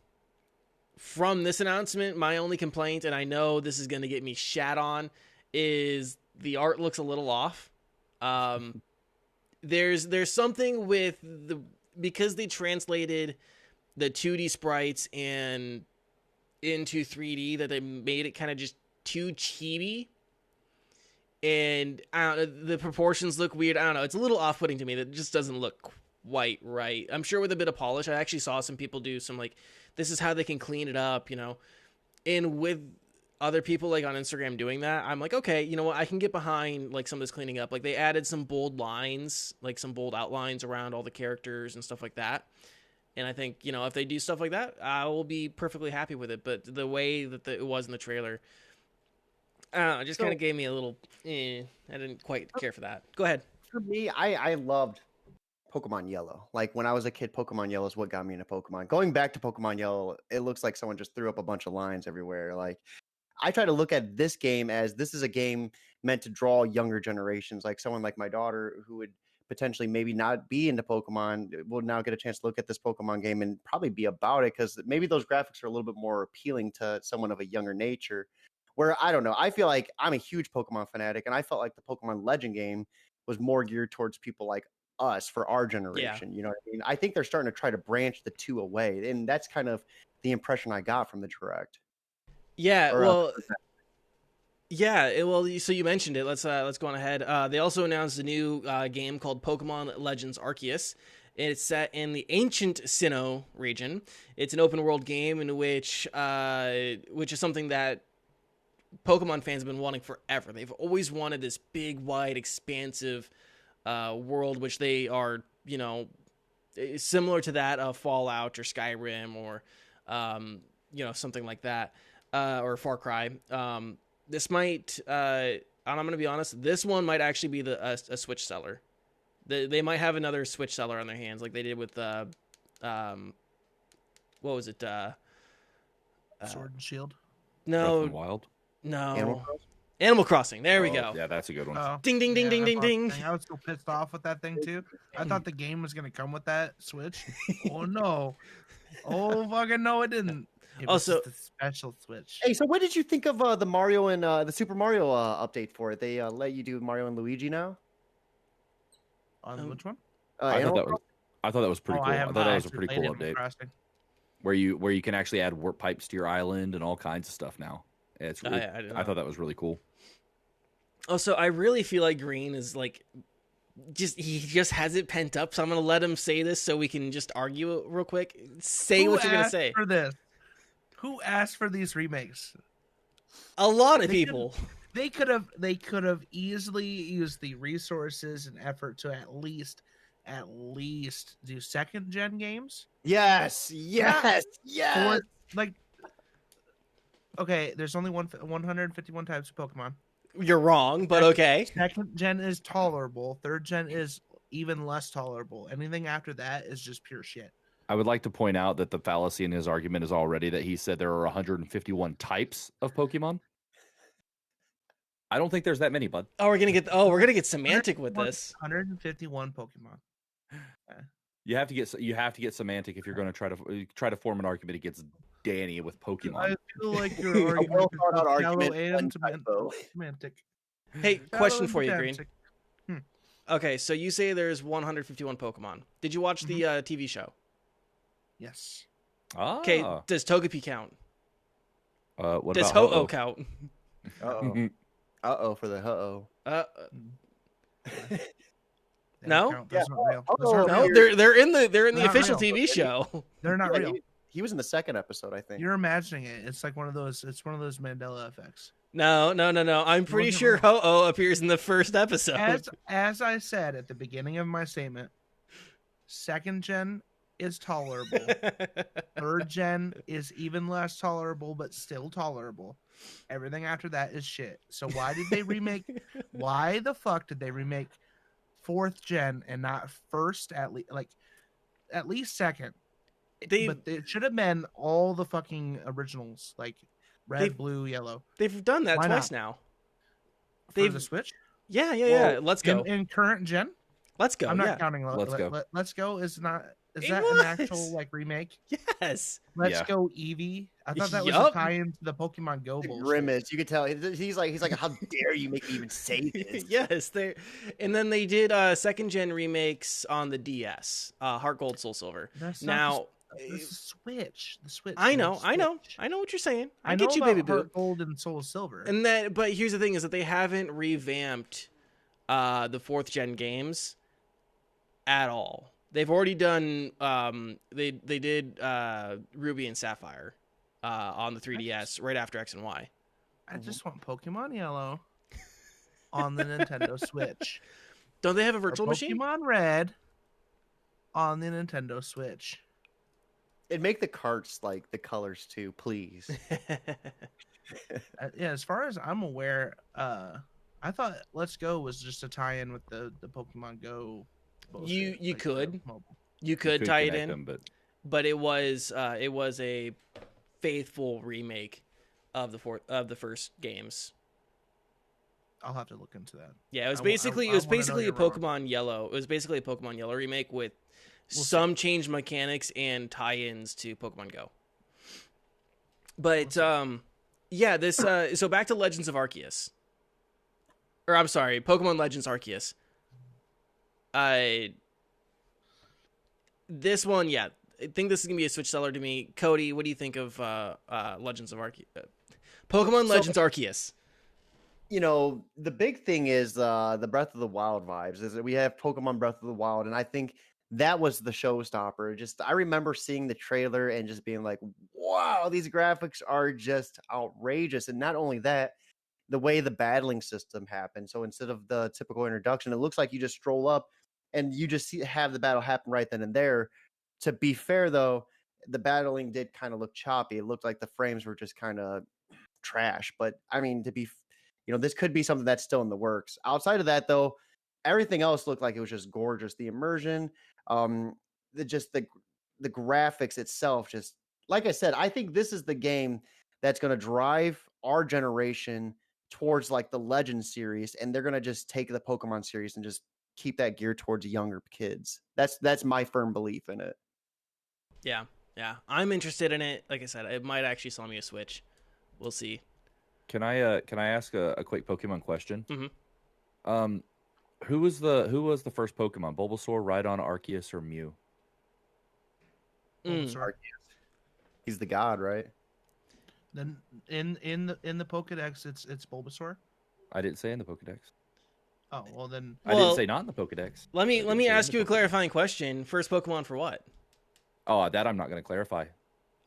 this announcement, my only complaint, and I know this is gonna get me shat on, is the art looks a little off. There's something with because they translated the 2D sprites and into 3D, that they made it kind of just too chibi. And I don't know, the proportions look weird. I don't know. It's a little off-putting to me. That just doesn't look quite right. I'm sure with a bit of polish. I actually saw some people do some like, this is how they can clean it up, you know. And with other people like on Instagram doing that, I'm like, okay, you know what? I can get behind like some of this cleaning up. Like they added some bold lines, like some bold outlines around all the characters and stuff like that. And I think, you know, if they do stuff like that, I will be perfectly happy with it. But the way that it was in the trailer, I don't know, it just kind of gave me a little, I didn't quite care for that. Go ahead. For me, I loved Pokemon Yellow. Like when I was a kid, Pokemon Yellow is what got me into Pokemon. Going back to Pokemon Yellow, it looks like someone just threw up a bunch of lines everywhere. Like I try to look at this game as this is a game meant to draw younger generations. Like someone like my daughter who would potentially maybe not be into Pokemon will now get a chance to look at this Pokemon game and probably be about it, because maybe those graphics are a little bit more appealing to someone of a younger nature. Where I don't know, I feel like I'm a huge Pokemon fanatic, and I felt like the Pokemon Legend game was more geared towards people like us for our generation. Yeah. You know what I mean? I think they're starting to try to branch the two away, and that's kind of the impression I got from the direct. Yeah, Or, well, so you mentioned it. Let's go on ahead. They also announced a new game called Pokemon Legends Arceus. It's set in the ancient Sinnoh region. It's an open world game in which is something that Pokemon fans have been wanting forever. They've always wanted this big, wide, expansive world, which they are, you know, similar to that of Fallout or Skyrim or, you know, something like that, or Far Cry. This might, and I'm going to be honest, this one might actually be a Switch seller. They might have another Switch seller on their hands, like they did with, what was it? Sword and Shield. Breath No, and Wild. no. Animal Crossing. There we go. Yeah, that's a good one. Oh, Ding, ding, ding, ding, ding, ding. I was so pissed off with that thing too. I thought the game was gonna come with that Switch. Oh no! Oh fucking no, it didn't. It was Also- just a special Switch. Hey, so what did you think of the Mario and the Super Mario update for it? They let you do Mario and Luigi now. On which one? I thought Animal that was pretty cool. I have thought not that was a actually pretty played cool Animal update Crossing. where you can actually add warp pipes to your island and all kinds of stuff now. It's really, I didn't I know. thought that was really cool. Also, I really feel like Green is like, he just has it pent up. So I'm gonna let him say this so we can just argue it real quick. Say what you're gonna asked say. for this? Who asked for these remakes? A lot of people. They could have easily used the resources and effort to at least do second gen games. Yes, yes, yes. Or, like, okay, there's only 151 types of Pokemon. You're wrong, but okay. Second gen is tolerable. Third gen is even less tolerable. Anything after that is just pure shit. I would like to point out that the fallacy in his argument is already that he said there are 151 types of Pokemon. I don't think there's that many, bud. We're gonna get semantic with this. 151 Pokemon. You have to get semantic if you're going to try to form an argument against Danny with Pokemon. I feel like your argument well thought out is shallow argument, and typo. semantic. Hey, Shallow question and for you, Green. semantic. Okay, so you say there's 151 Pokemon. Did you watch the TV show? Yes. Okay, does Togepi count? What Does about Ho-Oh count? Uh-oh for the uh-oh. They No? don't count. Those Yeah, aren't real. Those oh, aren't No, real. they're in the They're not official real. TV show. They're not Yeah, real. He was in the second episode, I think. You're imagining it. It's like one of those. It's one of those Mandela effects. No. I'm pretty wasn't sure real. Ho-Oh appears in the first episode. As I said at the beginning of my statement, Second gen is tolerable. Third gen is even less tolerable, but still tolerable. Everything after that is shit. So why did they remake? Why the fuck did they remake fourth gen and not first? At least second. But it should have been all the fucking originals, like red, blue, yellow. They've done that Why twice not? now. For the Switch? Yeah. Let's go. In current gen? Let's go. I'm not counting. Let's go. Let's go is not. Is It that was. an actual like remake? Yes. Let's Yeah. go Eevee. I thought that was Yup. a tie-in to the Pokemon Go The bullshit. grimace. You could tell he's like, how dare you make me even say this? Yes, and then they did second gen remakes on the DS, Heart Gold, Soul Silver. That's Now, the Switch. The Switch. I man, know Switch. what you're saying. I know get you, about baby boo. Heart Gold and Soul Silver. And then, but here's the thing: is that they haven't revamped the fourth gen games at all. They've already done. They did Ruby and Sapphire on the 3DS right after X and Y. I just want Pokemon Yellow on the Nintendo Switch. Don't they have a Or virtual machine? Pokemon Red on the Nintendo Switch. And make the carts like the colors too, please. Yeah, as far as I'm aware, I thought Let's Go was just a tie-in with the Pokemon Go. You bullshit, could. the mobile. You could tie it connect in, them, but it was a faithful remake of the first games. I'll have to look into that. Yeah, it was I basically wanna know a you're wrong. Pokemon Yellow. It was basically a Pokemon Yellow remake with some changed mechanics and tie-ins to Pokemon Go. But yeah, this so back to Legends of Arceus. Or I'm sorry, Pokemon Legends Arceus. This one, yeah, I think this is gonna be a Switch seller to me. Cody, what do you think of Legends of Arceus? Pokemon Legends Arceus. You know, the big thing is the Breath of the Wild vibes. Is that we have Pokemon Breath of the Wild, and I think that was the showstopper. I remember seeing the trailer and just being like, "Wow, these graphics are just outrageous!" And not only that, the way the battling system happened. So instead of the typical introduction, it looks like you just stroll up and you just have the battle happen right then and there. To be fair, though, the battling did kind of look choppy. It looked like the frames were just kind of trash. But I mean, this could be something that's still in the works. Outside of that, though, everything else looked like it was just gorgeous. The immersion, the graphics itself, just like I said, I think this is the game that's going to drive our generation towards like the Legend series, and they're going to just take the Pokemon series and just keep that geared towards younger kids. That's my firm belief in it. Yeah, I'm interested in it. Like I said, it might actually sell me a Switch. We'll see. Can I ask a quick Pokemon question? Mm-hmm. Who was the first Pokemon? Bulbasaur, Rhydon, Arceus, or Mew? Bulbasaur. He's the god, right? Then in the Pokédex, it's Bulbasaur. I didn't say in the Pokédex. Oh well, then I didn't say not in the Pokédex. Let me I didn't say in ask the you a Pokédex. clarifying question. First Pokemon for what? Oh, that I'm not going to clarify.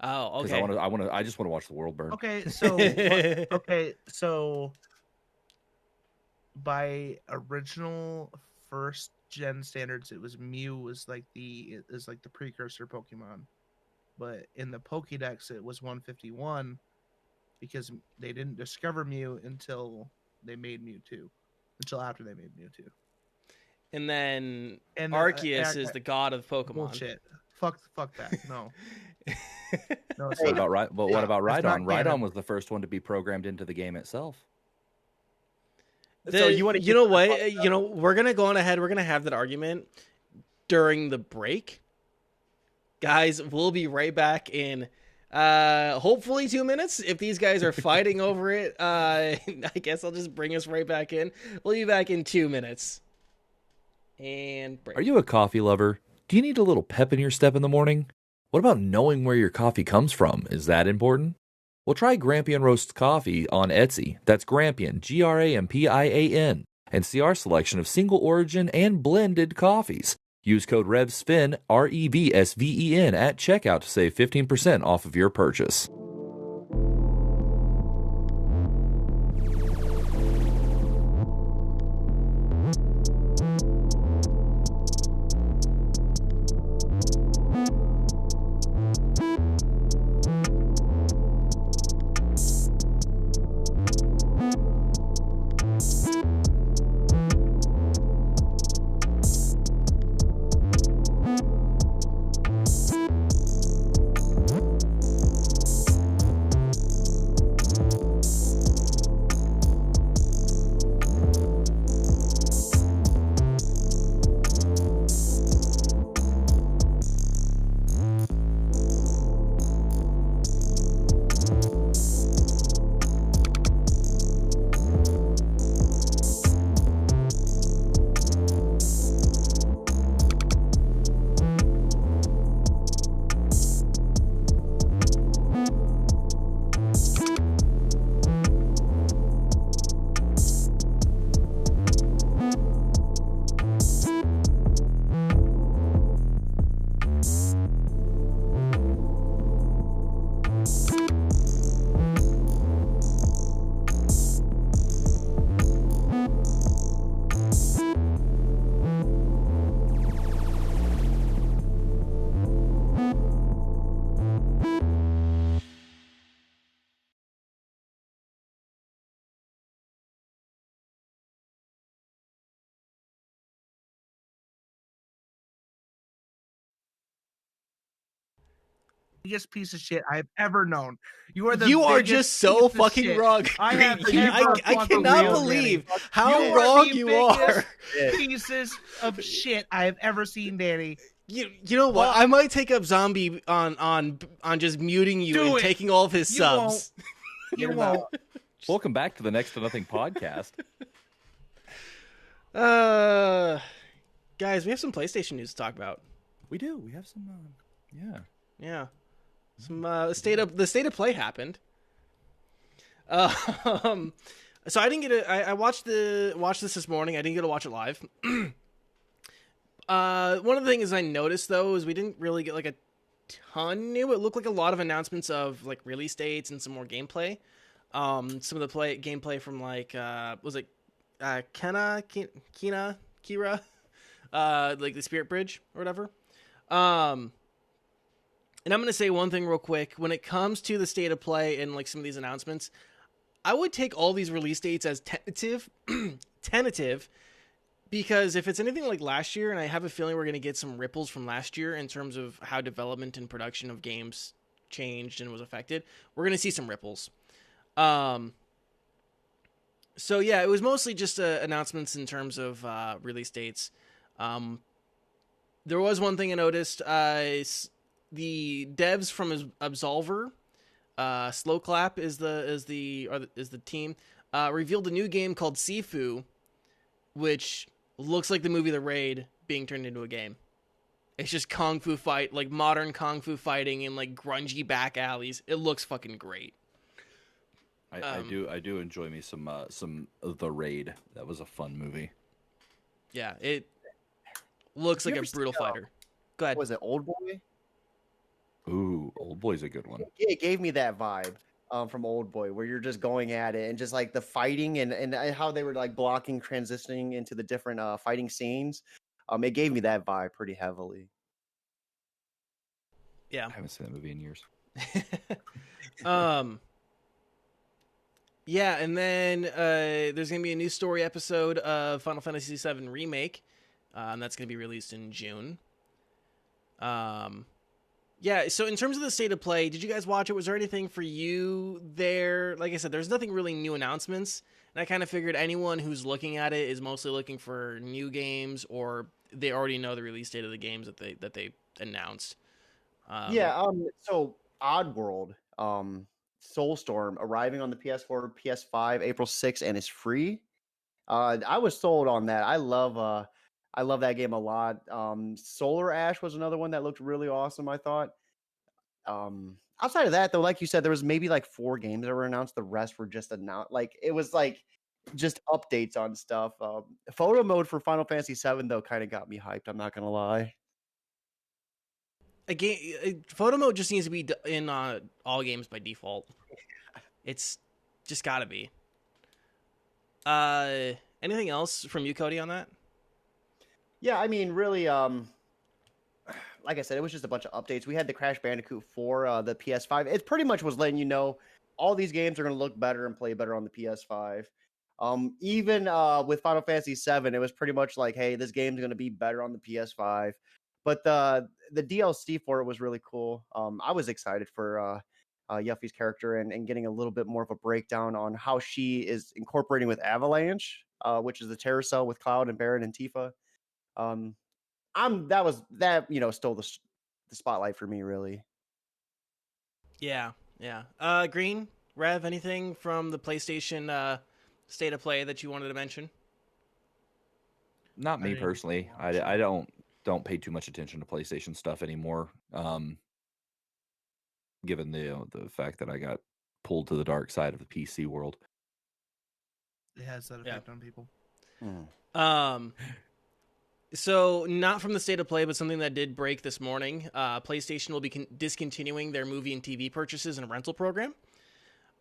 Oh, Because okay. I just want to watch the world burn. okay. So by original first gen standards, it was Mew was like the precursor Pokemon, but in the Pokédex it was 151 because they didn't discover Mew until they made Mewtwo, until after they made Mewtwo. And then And Arceus is the god of Pokemon. Bullshit. Fuck that. No. No, it's What not. what about That's not Rhydon? canon. Rhydon was the first one to be programmed into the game itself. So you wanna you get know the what? fuck You know, we're gonna go on ahead. We're gonna have that argument during the break, guys. We'll be right back in hopefully 2 minutes. If these guys are fighting over it, I guess I'll just bring us right back in. We'll be back in 2 minutes. And break. Are you a coffee lover? Do you need a little pep in your step in the morning? What about knowing where your coffee comes from? Is that important? Well, try Grampian Roast Coffee on Etsy. That's Grampian, Grampian, and see our selection of single origin and blended coffees. Use code REVSVEN, REVSVEN, at checkout to save 15% off of your purchase. biggest piece of shit I've ever known. You are the You are biggest just so piece of fucking shit wrong. I have Green. ever I fucking cannot known, believe Danny. how You wrong are the you biggest are. pieces of shit I have ever seen, Danny. You know what? Well, I might take up Zombie on just muting you Do and it. taking all of his You subs. You won't. Welcome back to the Next to Nothing podcast. Guys, we have some PlayStation news to talk about. We do. We have some. Yeah. Yeah, some the state of play happened. So I didn't get to. I watched this morning. I didn't get to watch it live. One of the things I noticed though is we didn't really get like a ton new. It looked like a lot of announcements of like release dates and some more gameplay. Some of the gameplay from like was it Kira, like the Spirit Bridge or whatever. And I'm gonna say one thing real quick. When it comes to the state of play and like some of these announcements, I would take all these release dates as tentative, because if it's anything like last year, and I have a feeling we're going to get some ripples from last year in terms of how development and production of games changed and was affected, we're going to see some ripples. So yeah, it was mostly just announcements in terms of release dates. There was one thing I noticed. The devs from Absolver, Slow Clap is the team, revealed a new game called Sifu, which looks like the movie The Raid being turned into a game. It's just kung fu fight, like modern kung fu fighting in like grungy back alleys. It looks fucking great. I do enjoy me some The Raid. That was a fun movie. Yeah, it looks like a brutal fighter. Go ahead. Was it Old Boy? Ooh, Old Boy's a good one. It gave me that vibe from Old Boy, where you're just going at it and just like the fighting and how they were like blocking, transitioning into the different fighting scenes. It gave me that vibe pretty heavily. Yeah. I haven't seen that movie in years. Yeah, and then there's going to be a new story episode of Final Fantasy VII Remake, and that's going to be released in June. Yeah, so in terms of the state of play, did you guys watch it? Was there anything for you there? Like I said, there's nothing really new announcements, and I kind of figured anyone who's looking at it is mostly looking for new games, or they already know the release date of the games that they announced. So Oddworld, Soulstorm arriving on the PS4, PS5, April 6th, and is free. I was sold on that. I love that game a lot. Solar Ash was another one that looked really awesome, I thought. Outside of that, though, like you said, there was maybe like 4 games that were announced. The rest were just announced. Like it was like just updates on stuff. Photo mode for Final Fantasy VII though kind of got me hyped. I'm not gonna lie. Photo mode just needs to be in all games by default. It's just gotta be. Anything else from you, Cody, on that? Yeah, I mean, really, like I said, it was just a bunch of updates. We had the Crash Bandicoot for the PS5. It pretty much was letting you know all these games are going to look better and play better on the PS5. Even with Final Fantasy VII, it was pretty much like, hey, this game's going to be better on the PS5. But the DLC for it was really cool. I was excited for Yuffie's character and getting a little bit more of a breakdown on how she is incorporating with Avalanche, which is the Terror Cell with Cloud and Barret and Tifa. Stole the spotlight for me, really. Yeah. Green, Rev, anything from the PlayStation state of play that you wanted to mention? Not me personally. I don't pay too much attention to PlayStation stuff anymore. Given the fact that I got pulled to the dark side of the PC world. It has that effect on people. So not from the state of play, but something that did break this morning. PlayStation will be discontinuing their movie and TV purchases and rental program.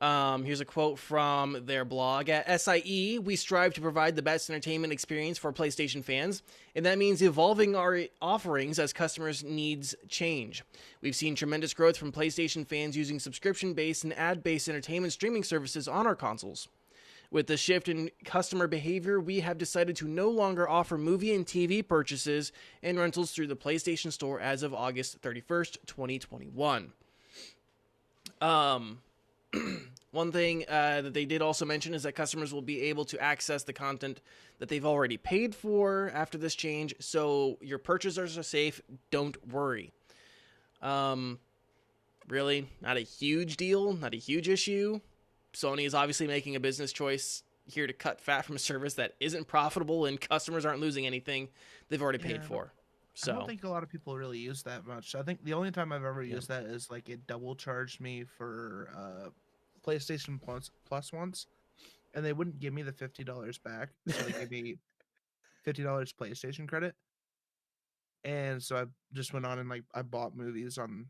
Here's a quote from their blog. At SIE, we strive to provide the best entertainment experience for PlayStation fans, and that means evolving our offerings as customers' needs change. We've seen tremendous growth from PlayStation fans using subscription-based and ad-based entertainment streaming services on our consoles. With the shift in customer behavior, we have decided to no longer offer movie and TV purchases and rentals through the PlayStation Store as of August 31st, 2021. Um, one thing that they did also mention is that customers will be able to access the content that they've already paid for after this change, so your purchasers are safe. Don't worry. Really, not a huge deal, not a huge issue. Sony is obviously making a business choice here to cut fat from a service that isn't profitable and customers aren't losing anything they've already paid for. I don't think a lot of people really use that much. I think the only time I've ever used that is like it double charged me for PlayStation Plus once, and they wouldn't give me the $50 back, so they gave me $50 PlayStation credit. And so I just went on and like I bought movies on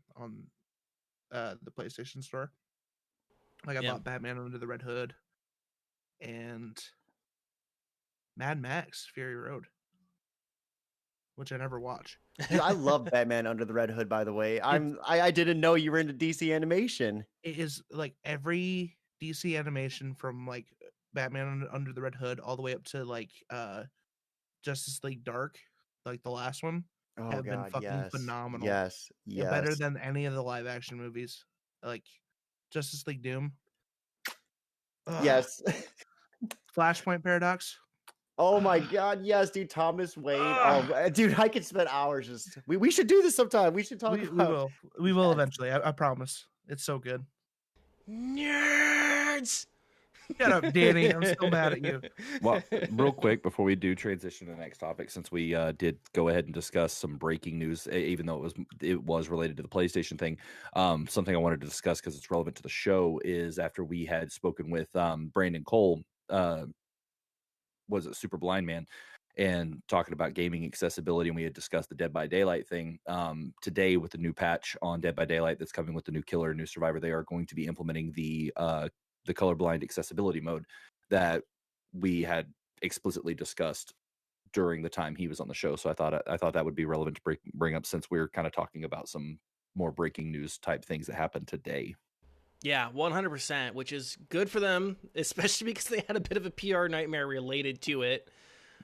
the PlayStation Store. Like I bought Batman Under the Red Hood and Mad Max Fury Road, which I never watch. Dude, I love Batman Under the Red Hood, by the way. I didn't know you were into DC animation. It is like every DC animation from like Batman Under the Red Hood all the way up to like Justice League Dark, like the last one, have been fucking phenomenal. Yes. Better than any of the live action movies. Like Justice League Doom. Yes. Flashpoint Paradox. Oh my god, yes, dude, Thomas Wayne. Oh, dude, I could spend hours just. We should do this sometime. We should talk about. We will eventually. I promise. It's so good. Nerds. Shut up, Danny. I'm still mad at you. Well, real quick before we do transition to the next topic, since we did go ahead and discuss some breaking news, even though it was related to the PlayStation thing, something I wanted to discuss because it's relevant to the show is after we had spoken with Brandon Cole, was it Super Blind Man, and talking about gaming accessibility, and we had discussed the Dead by Daylight thing. Today, with the new patch on Dead by Daylight that's coming with the new killer, new survivor, they are going to be implementing the colorblind accessibility mode that we had explicitly discussed during the time he was on the show. So I thought that would be relevant to bring up since we're kind of talking about some more breaking news type things that happened today. Yeah, 100%, which is good for them, especially because they had a bit of a PR nightmare related to it.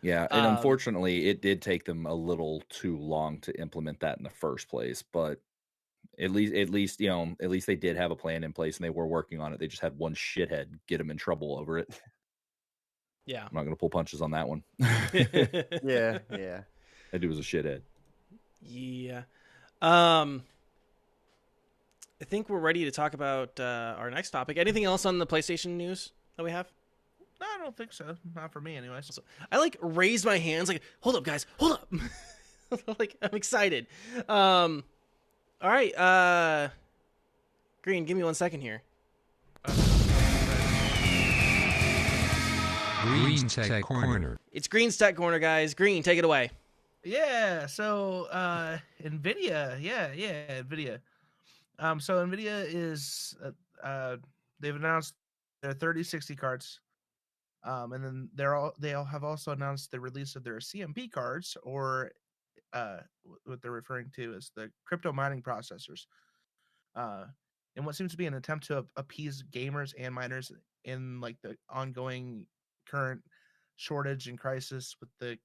Yeah, and unfortunately, it did take them a little too long to implement that in the first place. But at least they did have a plan in place and they were working on it. They just had one shithead get them in trouble over it. Yeah, I'm not going to pull punches on that one. Yeah. That dude was a shithead. Yeah. I think we're ready to talk about our next topic. Anything else on the PlayStation news that we have? No, I don't think so. Not for me, anyways. I like raised my hands, like, hold up, guys, hold up. Like, I'm excited. All right, Green, give me 1 second here. Green's Tech Corner. It's Green's Tech Corner, guys. Green, take it away. Yeah. So, Nvidia. Nvidia. So Nvidia is they've announced their 3060 cards, and then they'll have also announced the release of their CMP cards, or what they're referring to as the crypto mining processors, and what seems to be an attempt to appease gamers and miners in like the ongoing current shortage and crisis with the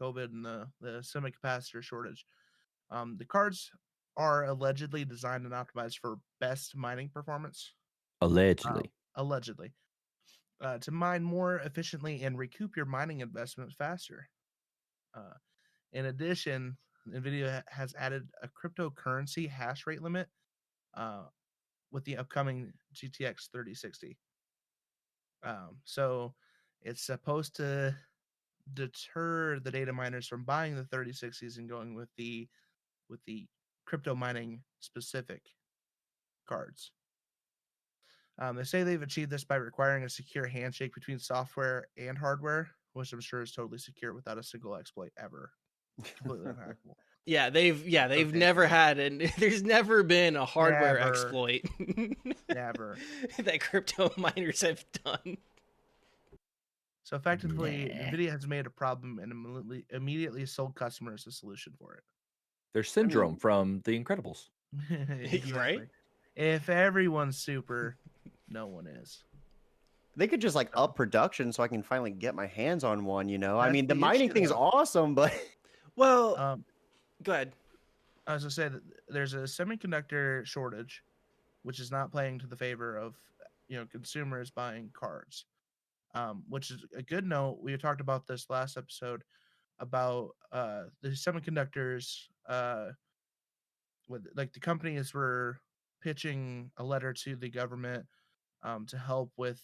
COVID and the semicapacitor shortage. The cards are allegedly designed and optimized for best mining performance. Allegedly. To mine more efficiently and recoup your mining investment faster. In addition, Nvidia has added a cryptocurrency hash rate limit with the upcoming GTX 3060. So it's supposed to deter the data miners from buying the 3060s and going with the crypto mining specific cards. They say they've achieved this by requiring a secure handshake between software and hardware, which I'm sure is totally secure without a single exploit ever. Completely unhackable. Yeah, they've never had, and there's never been a hardware exploit. Never. That crypto miners have done. So effectively, Nvidia has made a problem and immediately sold customers a solution for it. There's Syndrome from The Incredibles. Exactly. Right? If everyone's super, no one is. They could just like up production so I can finally get my hands on one, I mean, the the mining issue, thing's though. awesome, but Well, go ahead. I was going to say that there's a semiconductor shortage, which is not playing to the favor of consumers buying cards. Which is a good note. We talked about this last episode about the semiconductors. With like the companies were pitching a letter to the government to help with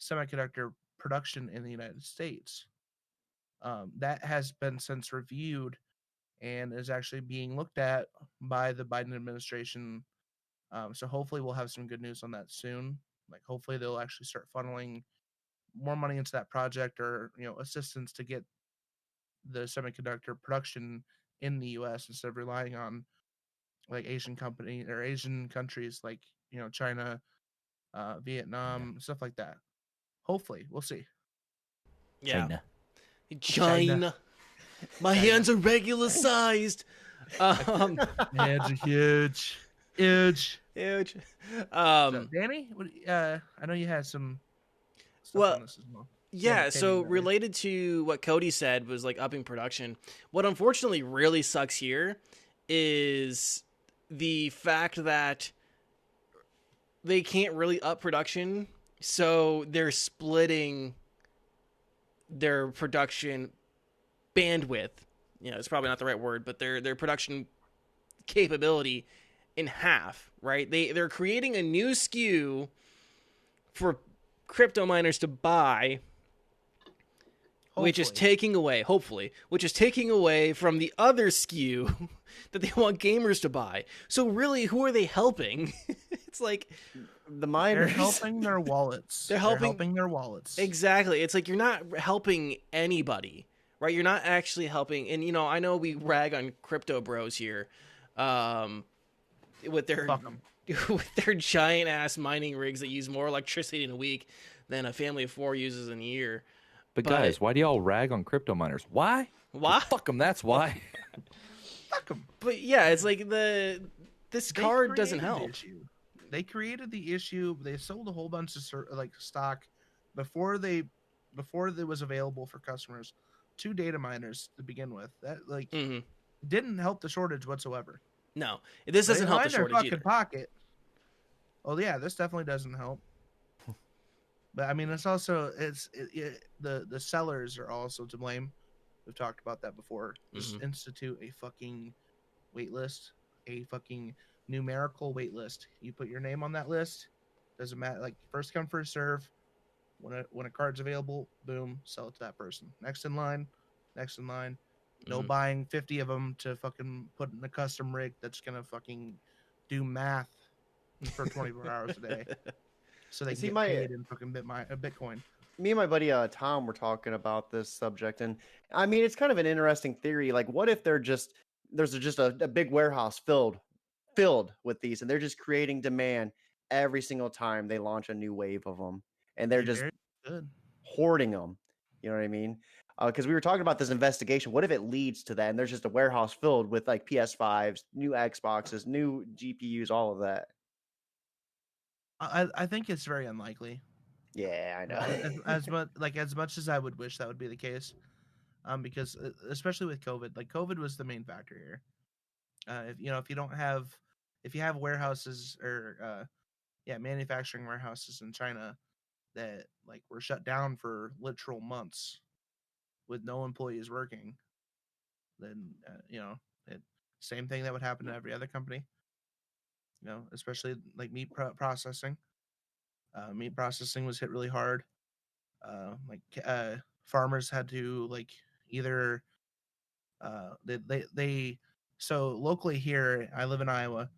semiconductor production in the United States. That has been since reviewed and is actually being looked at by the Biden administration. So hopefully we'll have some good news on that soon. Like hopefully they'll actually start funneling more money into that project, or assistance to get the semiconductor production in the U.S. instead of relying on like Asian company or Asian countries like China, Vietnam, stuff like that. Hopefully, we'll see. Yeah. China. China. My hands are regular sized. Hands are huge, huge. Huge. So, Danny, I know you had some stuff on this as well. Yeah, Kenny so better. related to what Cody said was like upping production. What unfortunately really sucks here is the fact that they can't really up production, so they're splitting their production bandwidth. It's probably not the right word, but their production capability in half, right? They're creating a new SKU for crypto miners to buy, which is taking away, which is taking away from the other SKU that they want gamers to buy. So really, who are they helping? It's like the miners. They're helping their wallets. They're helping their wallets. Exactly. It's like you're not helping anybody, right? You're not actually helping. And I know we rag on crypto bros here, with their with their giant ass mining rigs that use more electricity in a week than a family of 4 uses in a year. But guys, why do y'all rag on crypto miners? Why? Why? Fuck them. That's why. Fuck them. But yeah, it's like this card doesn't help. They created the issue. They sold a whole bunch of stock before there was available for customers to data miners to begin with. That didn't help the shortage whatsoever. No, this doesn't help the shortage either. Pocket. Oh yeah, this definitely doesn't help. But I mean, it's also the sellers are also to blame. We've talked about that before. Just institute a fucking wait list, a fucking numerical wait list. You put your name on that list. Doesn't matter. Like first come first serve. When a card's available, boom, sell it to that person. Next in line. No buying 50 of them to fucking put in a custom rig that's gonna fucking do math for 24 hours a day. So they can get paid in fucking Bitcoin. Me and my buddy Tom were talking about this subject, and I mean it's kind of an interesting theory. Like, what if there's just a big warehouse filled with these, and they're just creating demand every single time they launch a new wave of them, and they're just hoarding them. You know what I mean? Because we were talking about this investigation. What if it leads to that, and there's just a warehouse filled with like PS5s, new Xboxes, new GPUs, all of that? I think it's very unlikely. Yeah, I know. as much as I would wish that would be the case, because especially with COVID, like COVID was the main factor here. If you have warehouses or manufacturing warehouses in China that like were shut down for literal months with no employees working, then same thing that would happen to every other company. Especially like meat processing. Meat processing was hit really hard. Farmers had to like either so locally here, I live in Iowa.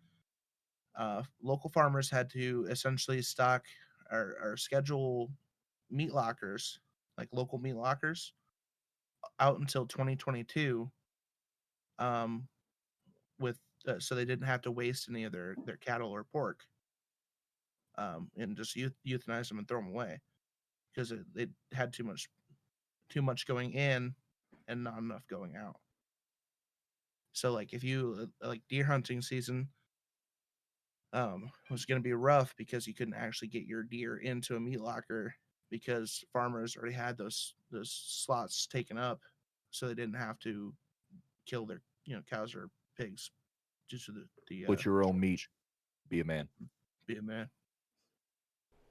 Local farmers had to essentially stock or schedule meat lockers, like local meat lockers, out until 2022. So they didn't have to waste any of their cattle or pork, and just euthanize them and throw them away because they had too much going in and not enough going out. So like if you like deer hunting season was going to be rough because you couldn't actually get your deer into a meat locker because farmers already had those slots taken up, so they didn't have to kill their cows or pigs due to the with your own meat. Be a man. Be a man.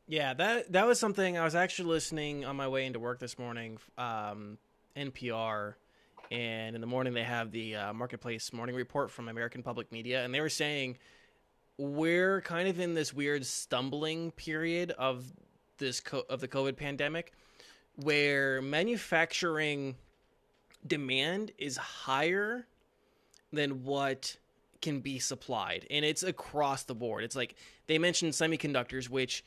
Yeah, that was something I was actually listening on my way into work this morning, NPR, and in the morning they have the Marketplace Morning Report from American Public Media, and they were saying we're kind of in this weird stumbling period of the COVID pandemic, where manufacturing demand is higher than what can be supplied, and it's across the board. It's like they mentioned semiconductors, which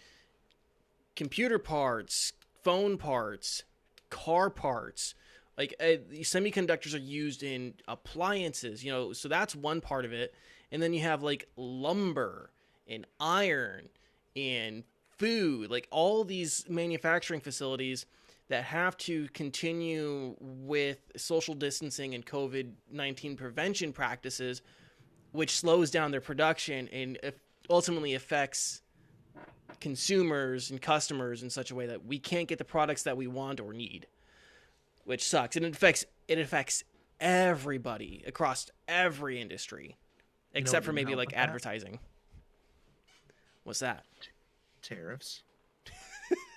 computer parts, phone parts, car parts, like semiconductors are used in appliances, so that's one part of it. And then you have like lumber and iron and food, like all these manufacturing facilities that have to continue with social distancing and COVID-19 prevention practices, which slows down their production and ultimately affects consumers and customers in such a way that we can't get the products that we want or need, which sucks. And it affects everybody across every industry, except for maybe like advertising. What's that? Tariffs.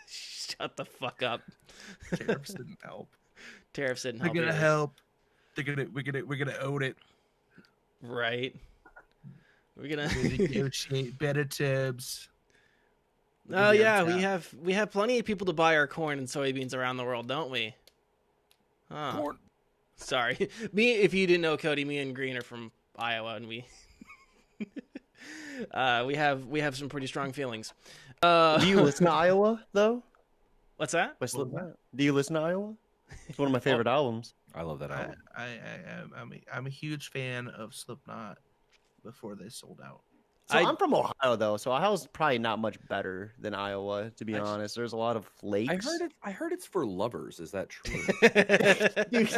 Shut the fuck up. Tariffs didn't help. Tariffs didn't They're help. gonna help. We're gonna own it. Right. We're gonna negotiate better terms. Oh yeah, we have plenty of people to buy our corn and soybeans around the world, don't we? Huh. Corn. Sorry, if you didn't know, Cody, me and Green are from Iowa, and we we have some pretty strong feelings. Do you listen to Iowa though? What's that? Do you listen to Iowa? It's one of my favorite albums. I love that album. I'm a huge fan of Slipknot before they sold out. So I'm from Ohio though, so Ohio's probably not much better than Iowa, to be honest. There's a lot of lakes. I heard it's for lovers. Is that true? Dude,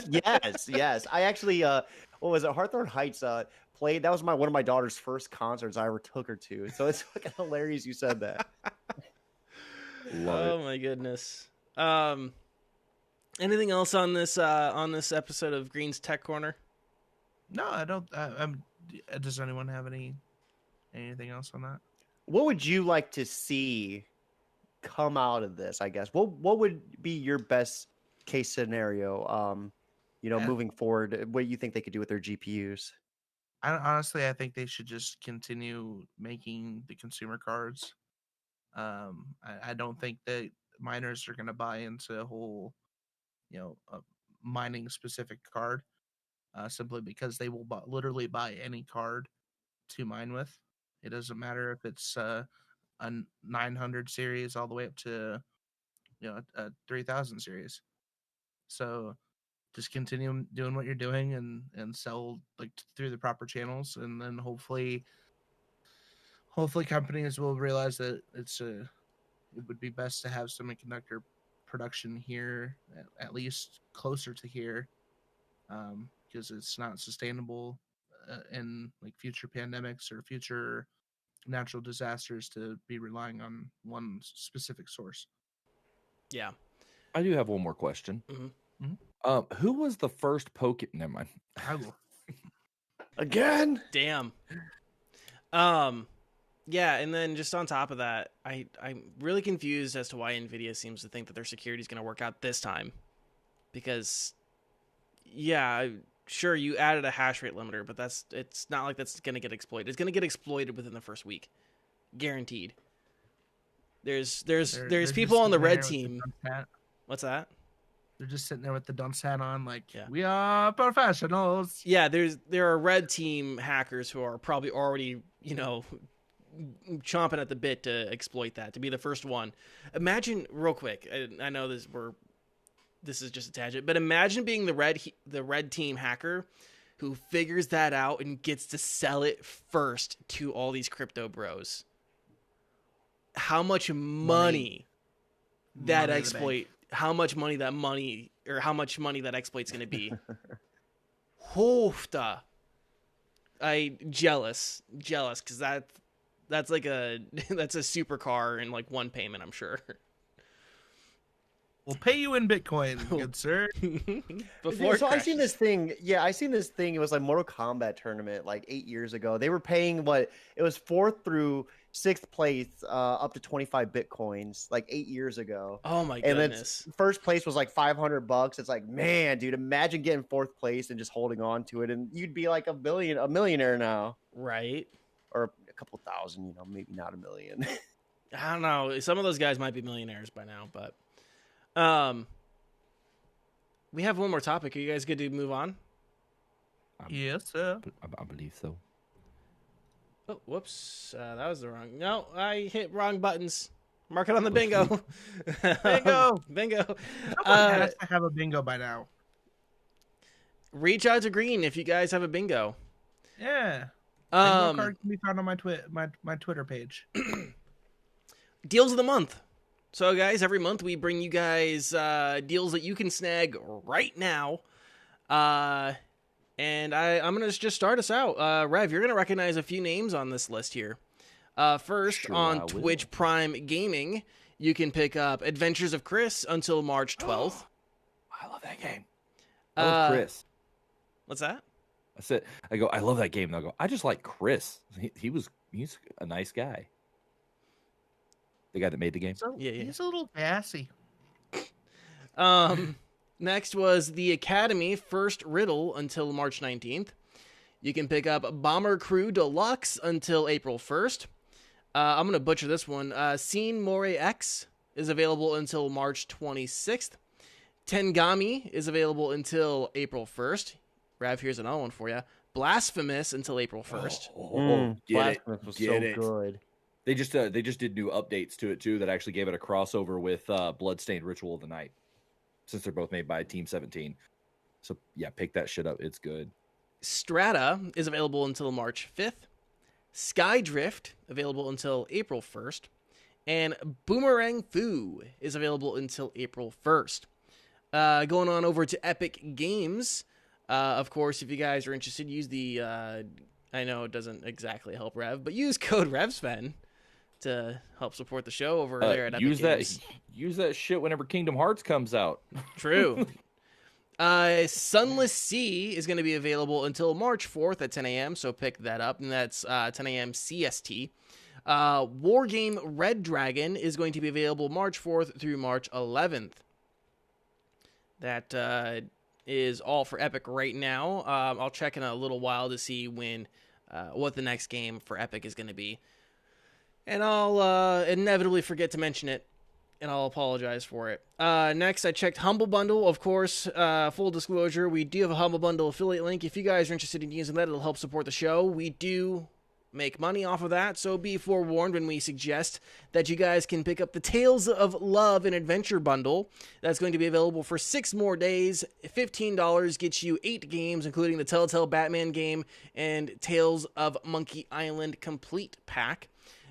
yes. I actually what was it? Hawthorne Heights played. That was one of my daughter's first concerts I ever took her to. So it's fucking hilarious you said that. Oh my goodness. Anything else on this episode of Green's Tech Corner? No, I don't. Does anyone have anything else on that? What would you like to see come out of this? I guess what would be your best case scenario? Moving forward, what do you think they could do with their GPUs? Honestly, I think they should just continue making the consumer cards. I don't think that miners are going to buy into a whole, a mining specific card, simply because they will literally buy any card to mine with. It doesn't matter if it's a 900 series all the way up to a 3000 series. So just continue doing what you're doing and sell like through the proper channels, and then hopefully companies will realize that it would be best to have semiconductor production here, at least closer to here, because it's not sustainable in like future pandemics or future natural disasters to be relying on one specific source. Yeah. I do have one more question. Mm-hmm. Who was the first Pokemon? Never mind. I will. Again? Damn. Yeah, and then just on top of that, I'm really confused as to why Nvidia seems to think that their security is going to work out this time. Because, yeah, sure, you added a hash rate limiter, but it's not like that's going to get exploited. It's going to get exploited within the first week. Guaranteed. There's people on the red team. What's that? They're just sitting there with the dunce hat on, like, yeah. We are professionals. Yeah, there are red team hackers who are probably already, chomping at the bit to exploit that, to be the first one. Imagine, real quick, I know this is just a tangent, but imagine being the red team hacker who figures that out and gets to sell it first to all these crypto bros. How much money that exploit? How much money that exploit's going to be? Hoofda. I jealous because that's like that's a supercar in like one payment, I'm sure. We'll pay you in Bitcoin, Oh. good sir. Before So I seen crashes. this thing. Yeah, I seen this thing. It was like Mortal Kombat tournament like 8 years ago. They were paying what it was 4th through 6th place up to 25 bitcoins like 8 years ago. Oh my And then goodness. first place was like $500. It's like, man, dude, imagine getting 4th place and just holding on to it, and you'd be like a millionaire now, Right. or a couple thousand, maybe not a million. I don't know. Some of those guys might be millionaires by now, but we have one more topic. Are you guys good to move on? Yes, sir. I believe so. Oh, whoops. That was the wrong. No, I hit wrong buttons. Mark it on the bingo. Bingo. Bingo. Someone has to have a bingo by now. Reach out to Green if you guys have a bingo. Yeah. Bingo Um, card can be found on my Twitter page. deals of the month. So, guys, every month we bring you guys deals that you can snag right now. And I'm going to just start us out. Rev, you're going to recognize a few names on this list here. First, Sure on I will. Twitch Prime Gaming, you can pick up Adventures of Chris until March 12th. I love that game. I love Chris. What's that? I said, I love that game. And I go, I just like Chris. He's a nice guy. The guy that made the game. So Yeah, yeah. he's a little gassy. Next was The Academy First Riddle until March 19th. You can pick up Bomber Crew Deluxe until April 1st. I'm going to butcher this one. Scene More X is available until March 26th. Tengami is available until April 1st. Rav, here's another one for you. Blasphemous until April 1st. Blasphemous was get so it. good. They just did new updates to it too that actually gave it a crossover with Bloodstained Ritual of the Night, since they're both made by Team 17. So yeah, pick that shit up. It's good. Strata is available until March 5th. Skydrift, available until April 1st. And Boomerang Fu is available until April 1st. Going on over to Epic Games. Of course, if you guys are interested, use the... I know it doesn't exactly help Rev, but use code RevSven to help support the show over there at Epic Games. Use that shit whenever Kingdom Hearts comes out. True. Sunless Sea is going to be available until March 4th at 10 a.m., so pick that up, and that's 10 a.m. CST. Wargame Red Dragon is going to be available March 4th through March 11th. That is all for Epic right now. I'll check in a little while to see when what the next game for Epic is going to be. And I'll inevitably forget to mention it, and I'll apologize for it. Next, I checked Humble Bundle. Of course, full disclosure, we do have a Humble Bundle affiliate link. If you guys are interested in using that, it'll help support the show. We do make money off of that, so be forewarned when we suggest that you guys can pick up the Tales of Love and Adventure Bundle. That's going to be available for 6 more days. $15 gets you 8 games, including the Telltale Batman game and Tales of Monkey Island Complete Pack.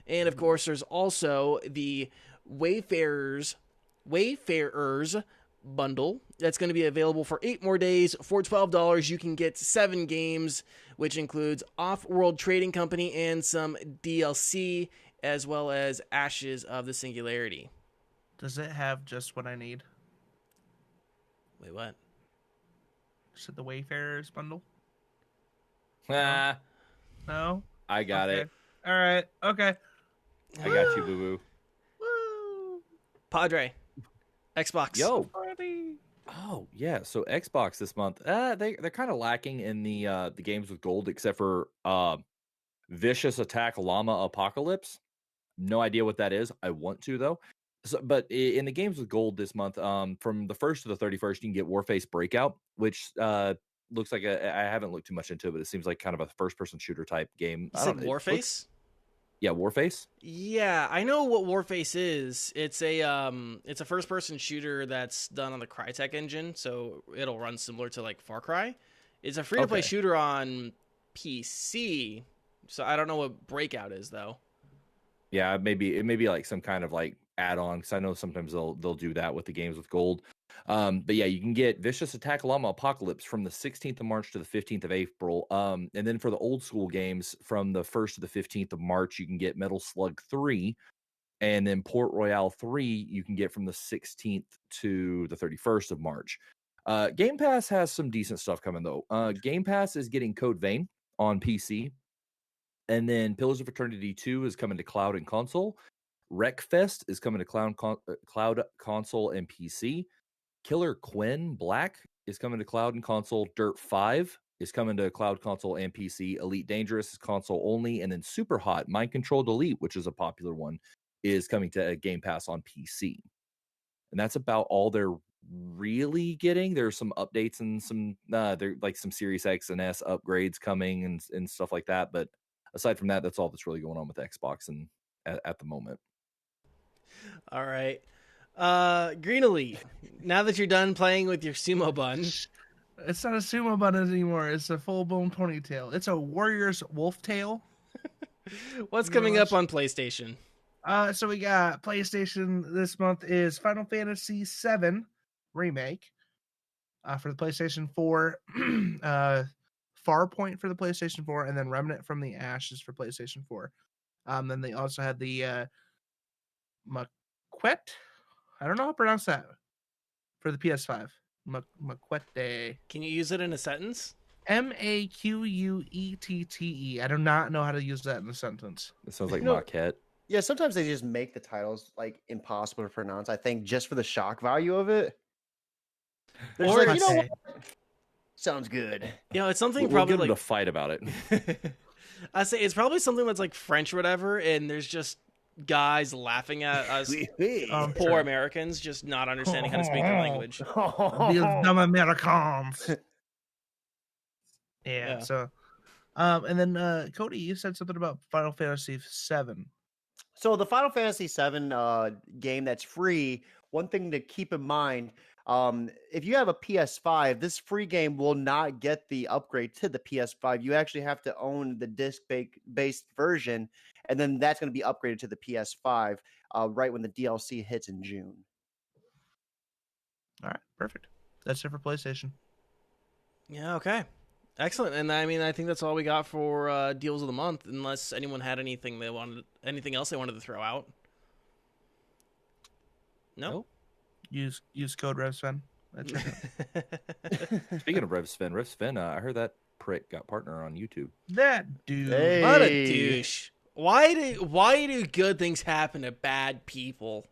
And, of course, there's also the Wayfarers bundle that's going to be available for 8 more days. For $12, you can get 7 games, which includes Off-World Trading Company and some DLC, as well as Ashes of the Singularity. Does it have just what I need? Wait, what? Is it the Wayfarers bundle? Ah, No? I got Okay. it. All right. Okay. I got you, boo boo. Woo! Padre. Xbox. Yo. Party. Oh yeah, so Xbox this month, they're kind of lacking in the games with gold, except for Vicious Attack Llama Apocalypse. No idea what that is. I want to though. So, but in the games with gold this month, from the 1st to the 31st, you can get Warface Breakout, which looks like I haven't looked too much into it, but it seems like kind of a first-person shooter type game. You said Warface? Yeah, Warface. Yeah, I know what Warface is. It's a first-person shooter that's done on the Crytek engine, so it'll run similar to like Far Cry. It's a free-to-play Okay. shooter on PC, so I don't know what Breakout is though. Yeah, it may be like some kind of like add-on, because I know sometimes they'll do that with the games with gold. But yeah, you can get Vicious Attack Llama Apocalypse from the 16th of March to the 15th of April. And then for the old school games, from the 1st to the 15th of March, you can get Metal Slug 3. And then Port Royale 3, you can get from the 16th to the 31st of March. Game Pass has some decent stuff coming, though. Game Pass is getting Code Vein on PC. And then Pillars of Eternity 2 is coming to cloud and console. Wreckfest is coming to cloud, console, and PC. Killer Quinn Black is coming to cloud and console. Dirt 5 is coming to cloud, console, and PC. Elite Dangerous is console only. And then Super Hot Mind Control Delete, which is a popular one, is coming to Game Pass on PC. And that's about all they're really getting. There's some updates and some they're like some Series X and S upgrades coming and stuff like that. But aside from that, that's all that's really going on with Xbox and at the moment. All right. Green Elite, now that you're done playing with your sumo bun. It's not a sumo bun anymore. It's a full-blown ponytail. It's a warrior's wolf tail. What's coming up on PlayStation? So we got PlayStation this month is Final Fantasy VII Remake for the PlayStation 4, Farpoint for the PlayStation 4, and then Remnant from the Ashes for PlayStation 4. Then they also had the Maquette. I don't know how to pronounce that for the PS5. Maquette. Can you use it in a sentence? Maquette. I do not know how to use that in a sentence. It sounds like Maquette. Yeah, sometimes they just make the titles like impossible to pronounce. I think just for the shock value of it. They're just Or like, you know it's- what? Sounds good. You know, it's something We'll probably get them like to fight about it. I say it's probably something that's like French or whatever, and there's just guys laughing at us poor Sure. Americans just not understanding how to speak the language. These dumb Americans. Yeah. So, and then Cody, you said something about Final Fantasy VII. So the Final Fantasy VII game that's free, one thing to keep in mind, if you have a PS5, this free game will not get the upgrade to the PS5. You actually have to own the disc-based version, and then that's going to be upgraded to the PS5 right when the DLC hits in June. All right, perfect. That's it for PlayStation. Yeah, okay. Excellent. And I mean, I think that's all we got for deals of the month, unless anyone had anything else they wanted to throw out. No? Use code RevSven. That's right. Speaking of Rev Sven, I heard that prick got partner on YouTube. That dude. Hey. What a douche. Why do good things happen to bad people?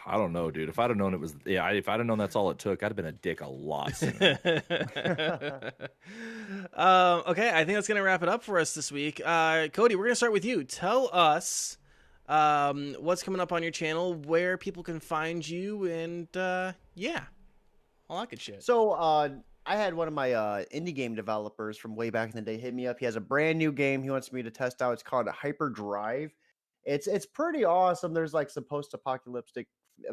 I don't know, dude. If I'd have known if I'd have known that's all it took, I'd have been a dick a lot sooner. Okay, I think that's going to wrap it up for us this week. Cody, we're going to start with you. Tell us what's coming up on your channel, where people can find you, and yeah, all that good shit. So I had one of my indie game developers from way back in the day hit me up. He has a brand new game he wants me to test out. It's called Hyper Drive. It's pretty awesome. There's like some post-apocalyptic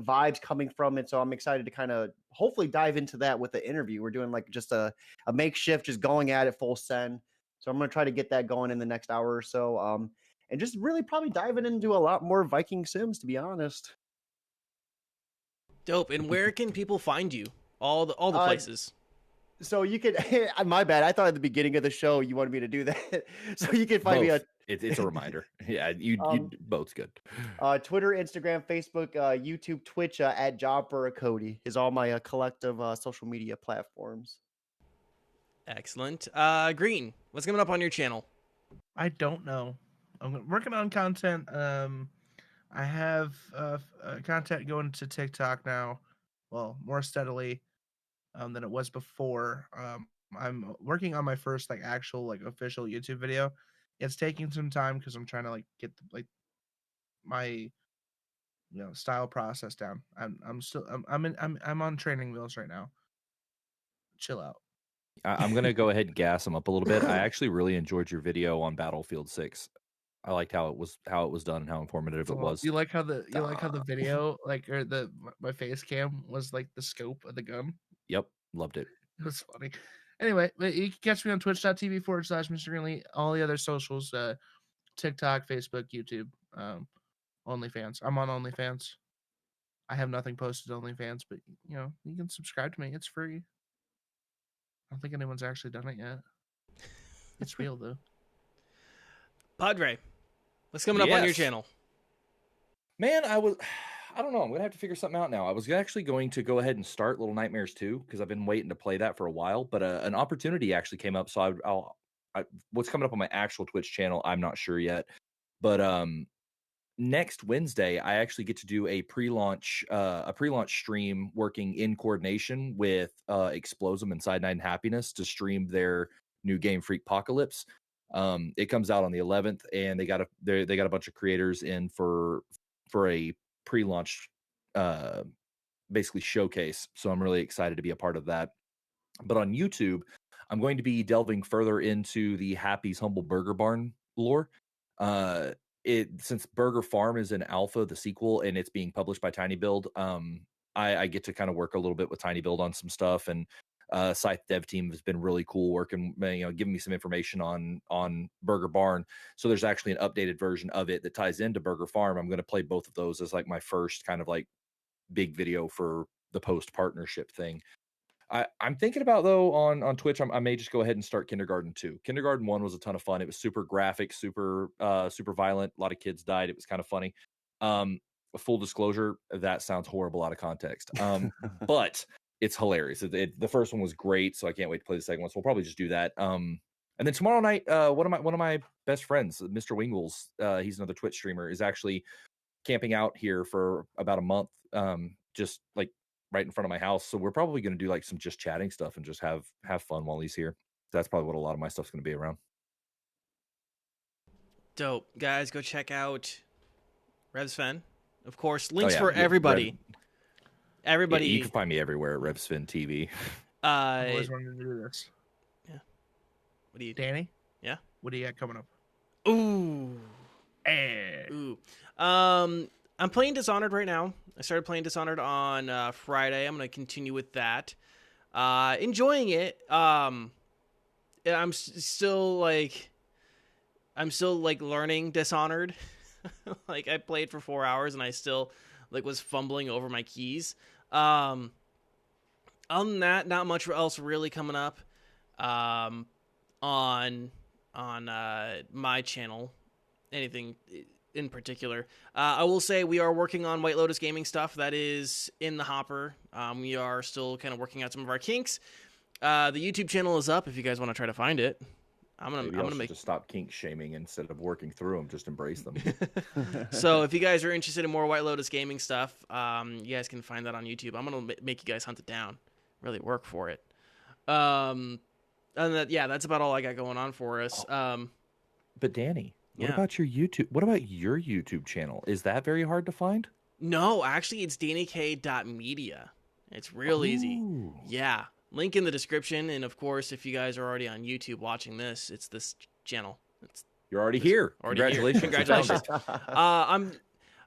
vibes coming from it, so I'm excited to kind of hopefully dive into that with the interview. We're doing like just a makeshift, just going at it full send. So I'm gonna try to get that going in the next hour or so. And just really probably diving into a lot more Viking Sims, to be honest. Dope. And where can people find you? All the places. So you could, my bad. I thought at the beginning of the show you wanted me to do that. So you can find me Both. on It's a reminder. Yeah, you both's good. Twitter, Instagram, Facebook, YouTube, Twitch at JobForACody is all my collective social media platforms. Excellent. Green, what's coming up on your channel? I don't know. I'm working on content. I have content going to TikTok now. Well, more steadily than it was before. I'm working on my first like actual like official YouTube video. It's taking some time because I'm trying to like get my style process down. I'm on training wheels right now. Chill out. I'm gonna go ahead and gas them up a little bit. I actually really enjoyed your video on Battlefield 6. I liked how it was done and how informative it was. You like how the video or my face cam was like the scope of the gun. Yep, loved it. It was funny. Anyway, you can catch me on twitch.tv/Mr. Greenlee, all the other socials, TikTok, Facebook, YouTube, OnlyFans. I'm on OnlyFans. I have nothing posted to OnlyFans, but you can subscribe to me. It's free. I don't think anyone's actually done it yet. It's real though. Padre, what's coming up on your Yes. channel? Man, I don't know. I'm gonna have to figure something out now. I was actually going to go ahead and start Little Nightmares 2 because I've been waiting to play that for a while, but an opportunity actually came up. So what's coming up on my actual Twitch channel, I'm not sure yet. But next Wednesday, I actually get to do a pre-launch stream working in coordination with Explosum and Side 9 Happiness to stream their new game Freak Apocalypse. It comes out on the 11th, and they got a bunch of creators in for a pre-launch basically showcase. So I'm really excited to be a part of that. But on YouTube, I'm going to be delving further into the Happy's Humble Burger Barn lore. Since Burger Farm is in alpha, the sequel, and it's being published by Tiny Build, I get to kind of work a little bit with Tiny Build on some stuff, and Scythe dev team has been really cool working, giving me some information on Burger Barn. So there's actually an updated version of it that ties into Burger Farm. I'm going to play both of those as like my first kind of like big video for the post partnership thing. I'm thinking about, though, on Twitch, I may just go ahead and start Kindergarten 2. Kindergarten 1 was a ton of fun. It was super graphic, super violent. A lot of kids died. It was kind of funny. Full disclosure, that sounds horrible out of context. But it's hilarious. The first one was great, so I can't wait to play the second one. So we'll probably just do that. And then tomorrow night, one of my best friends, Mr. Wingles, he's another Twitch streamer, is actually camping out here for about a month, just like right in front of my house. So we're probably going to do like some just chatting stuff and just have fun while he's here. That's probably what a lot of my stuff's going to be around. Dope. Guys, go check out RevSven. Of course, links for everybody. Everybody. Yeah, you can find me everywhere at RevSven TV. I always wanted to do this. Yeah. What do you, Danny? Yeah. What do you got coming up? Ooh. Ooh. I'm playing Dishonored right now. I started playing Dishonored on Friday. I'm going to continue with that. Enjoying it. I'm still learning Dishonored. Like, I played for 4 hours and I still was fumbling over my keys. Other than that, not much else really coming up on my channel. Anything in particular. I will say we are working on White Lotus Gaming stuff that is in the hopper. We are still kind of working out some of our kinks. The YouTube channel is up if you guys want to try to find it. I'm gonna just stop kink shaming instead of working through them. Just embrace them. So if you guys are interested in more White Lotus Gaming stuff, you guys can find that on YouTube. I'm gonna make you guys hunt it down. Really work for it. And that's about all I got going on for us. But Danny, what Yeah. about your YouTube? What about your YouTube channel? Is that very hard to find? No, actually, it's dannyk.media. It's real easy. Yeah. Link in the description. And, of course, if you guys are already on YouTube watching this, it's this channel. You're already here. Congratulations. You Congratulations. found it.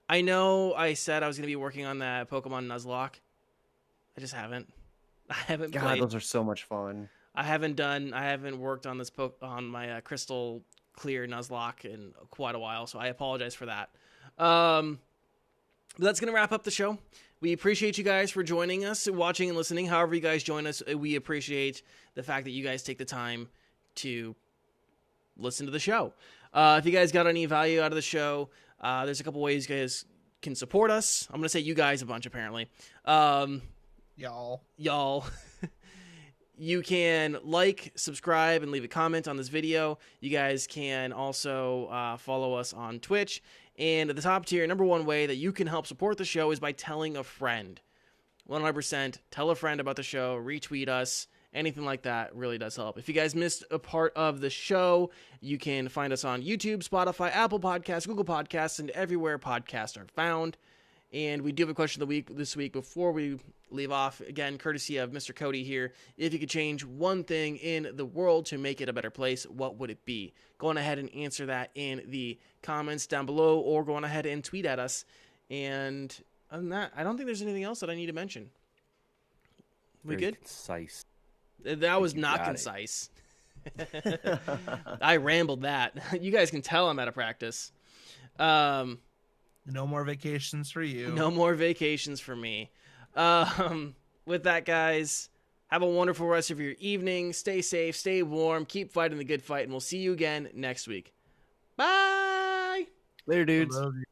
I know I said I was going to be working on that Pokemon Nuzlocke. I just haven't. I haven't God, played. those are so much fun. I haven't worked on this on my Crystal Clear Nuzlocke in quite a while, so I apologize for that. But that's going to wrap up the show. We appreciate you guys for joining us, watching and listening. However you guys join us, we appreciate the fact that you guys take the time to listen to the show. If you guys got any value out of the show, there's a couple ways you guys can support us. I'm going to say you guys a bunch, apparently. Y'all. You can like, subscribe, and leave a comment on this video. You guys can also follow us on Twitch. And at the top tier, number one way that you can help support the show is by telling a friend. 100%. Tell a friend about the show. Retweet us. Anything like that really does help. If you guys missed a part of the show, you can find us on YouTube, Spotify, Apple Podcasts, Google Podcasts, and everywhere podcasts are found. And we do have a question of the week this week before we leave off. Again, courtesy of Mr. Cody here. If you could change one thing in the world to make it a better place, what would it be? Go on ahead and answer that in the comments down below, or go on ahead and tweet at us. And other than that, I don't think there's anything else that I need to mention. We Very good? concise. That was not got it. concise. I rambled that. You guys can tell I'm out of practice. No more vacations for you. No more vacations for me. With that, guys, have a wonderful rest of your evening. Stay safe, stay warm, keep fighting the good fight, and we'll see you again next week. Bye! Later, dudes. Love you.